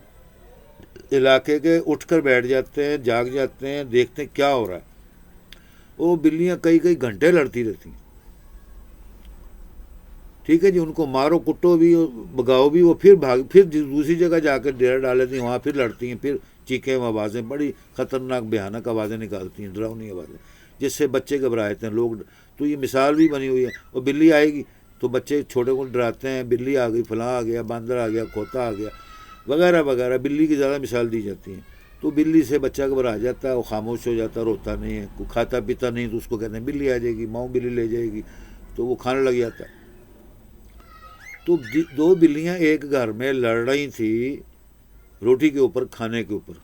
علاقے کے اٹھ کر بیٹھ جاتے ہیں، جاگ جاتے ہیں، دیکھتے ہیں کیا ہو رہا ہے۔ وہ بلیاں کئی کئی گھنٹے لڑتی رہتی ہیں، ٹھیک ہے جی، ان کو مارو کٹو بھی، بگاؤ بھی، وہ پھر دوسری جگہ جا کر ڈیرا ڈال لیتی ہیں، وہاں پھر لڑتی ہیں، پھر چیخیں آوازیں، بڑی خطرناک بھیانک آوازیں نکالتی ہیں، ڈراؤنی آوازیں، جس سے بچے گھبرائے ہیں لوگ۔ تو یہ مثال بھی بنی ہوئی ہے، اور بلی آئے گی تو بچے چھوٹے کو ڈراتے ہیں، بلی آ گئی، فلاں آ گیا، باندر آ گیا، کھوتا آ گیا، وغیرہ وغیرہ۔ بلی کی زیادہ مثال دی جاتی ہیں۔ تو بلی سے بچہ گھبرا جاتا ہے، وہ خاموش ہو جاتا ہے، روتا نہیں ہے، کوئی کھاتا پیتا نہیں، تو اس کو کہتے ہیں بلی آ جائے گی، ماؤں بلی لے جائے گی، تو وہ کھانے لگ جاتا ہے۔ تو دو بلیاں ایک گھر میں لڑ رہی تھی روٹی کے اوپر، کھانے کے اوپر۔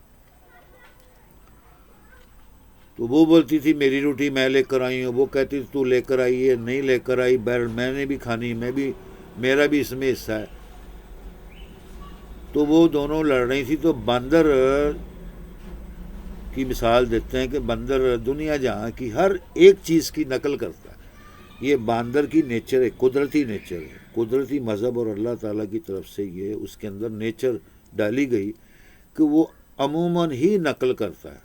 تو وہ بولتی تھی میری روٹی میں لے کر آئی ہوں، وہ کہتی تھی تو لے کر آئی ہے، نہیں لے کر آئی، بہرحال میں نے بھی کھانی، میرا بھی اس میں حصہ ہے۔ تو وہ دونوں لڑ رہی تھی۔ تو بندر کی مثال دیتے ہیں کہ بندر دنیا جہاں کی ہر ایک چیز کی نقل کرتا ہے۔ یہ باندر کی نیچر ہے، قدرتی نیچر ہے، قدرتی مذہب اور اللہ تعالیٰ کی طرف سے یہ اس کے اندر نیچر ڈالی گئی کہ وہ عموماً ہی نقل کرتا ہے،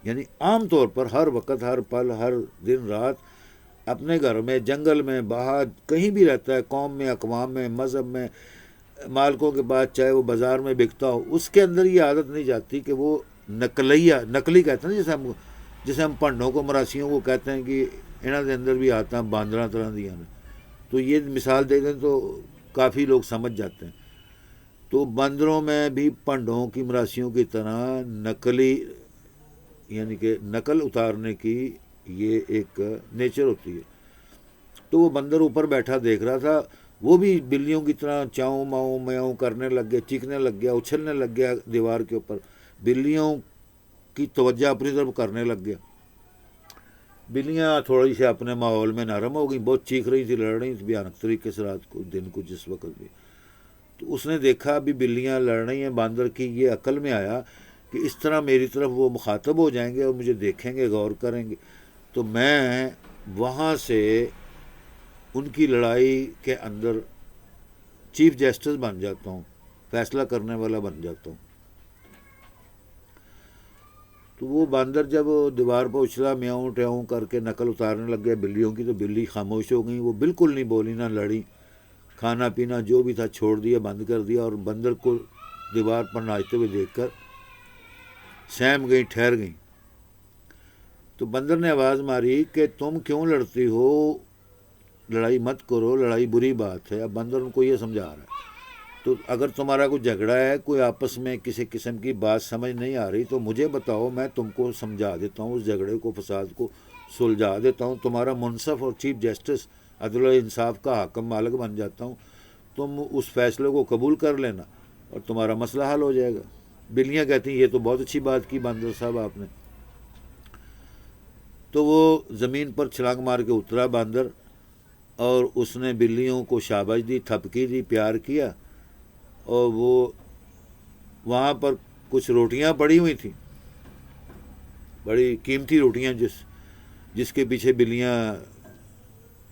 یعنی عام طور پر ہر وقت، ہر پل، ہر دن رات اپنے گھر میں، جنگل میں، باہر کہیں بھی رہتا ہے، قوم میں، اقوام میں، مذہب میں، مالکوں کے پاس، چاہے وہ بازار میں بکتا ہو، اس کے اندر یہ عادت نہیں جاتی کہ وہ نقلی کہتے ہیں نا، جیسے ہم پنڈوں کو، مراسیوں کو کہتے ہیں کہ انہوں کے اندر بھی آتا ہے باندراں طرح دیا نے۔ تو یہ مثال دے دیں تو کافی لوگ سمجھ جاتے ہیں۔ تو بندروں میں بھی پنڈوں کی، مراسیوں کی طرح نقلی، یعنی کہ نقل اتارنے کی یہ ایک نیچر ہوتی ہے۔ تو وہ بندر اوپر بیٹھا دیکھ رہا تھا، وہ بھی بلیوں کی طرح چاؤں ماؤں میاؤں کرنے لگ گیا، چیخنے لگ گیا، اچھلنے لگ گیا دیوار کے اوپر، بلیوں کی توجہ اپنی طرف کرنے لگ گیا۔ بلیاں تھوڑی سی اپنے ماحول میں نرم ہو گئیں، بہت چیخ رہی تھی، لڑ رہی تھی بھیانک طریقے سے رات کو، دن کو، جس وقت بھی۔ تو اس نے دیکھا ابھی بلیاں لڑ رہی ہیں، باندر کی یہ عقل میں آیا کہ اس طرح میری طرف وہ مخاطب ہو جائیں گے اور مجھے دیکھیں گے، غور کریں گے، تو میں وہاں سے ان کی لڑائی کے اندر چیف جسٹس بن جاتا ہوں، فیصلہ کرنے والا بن جاتا ہوں۔ تو وہ باندر جب دیوار پر اچھلا، میاؤں ٹیاؤں کر کے نقل اتارنے لگ گیا بلیوں کی، تو بلی خاموش ہو گئی، وہ بالکل نہیں بولی، نہ لڑی، کھانا پینا جو بھی تھا چھوڑ دیا، بند کر دیا، اور بندر کو دیوار پر ناچتے ہوئے دیکھ کر سہم گئی، ٹھہر گئیں۔ تو بندر نے آواز ماری کہ تم کیوں لڑتی ہو، لڑائی مت کرو، لڑائی بری بات ہے۔ اب بندر ان کو یہ سمجھا رہا ہے، تو اگر تمہارا کوئی جھگڑا ہے، کوئی آپس میں کسی قسم کی بات سمجھ نہیں آ رہی، تو مجھے بتاؤ، میں تم کو سمجھا دیتا ہوں، اس جھگڑے کو، فساد کو سلجھا دیتا ہوں، تمہارا منصف اور چیف جسٹس، عدل و انصاف کا حاکم مالک بن جاتا ہوں، تم اس فیصلے کو قبول کر لینا اور تمہارا مسئلہ حل ہو جائے گا۔ بلیاں کہتی ہیں یہ تو بہت اچھی بات کی باندر صاحب آپ نے۔ تو وہ زمین پر چھلانگ مار کے اترا باندر، اور اس نے بلیوں کو شاباش دی، تھپکی دی، پیار کیا، اور وہ وہاں پر کچھ روٹیاں پڑی ہوئی تھیں، بڑی قیمتی روٹیاں، جس کے پیچھے بلیاں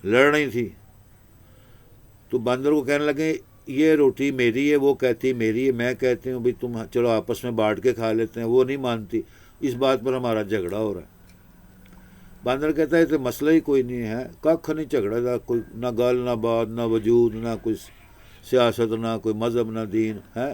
لڑ رہی تھیں۔ تو باندر کو کہنے لگے یہ روٹی میری ہے، وہ کہتی میری ہے، میں کہتی ہوں بھائی تم چلو آپس میں بانٹ کے کھا لیتے ہیں، وہ نہیں مانتی، اس بات پر ہمارا جھگڑا ہو رہا ہے۔ باندر کہتا ہے تو مسئلہ ہی کوئی نہیں ہے، کھ نہیں جھگڑے دا، کوئی نہ گل نہ بات نہ وجود، نہ کوئی سیاست، نہ کوئی مذہب، نہ دین ہے،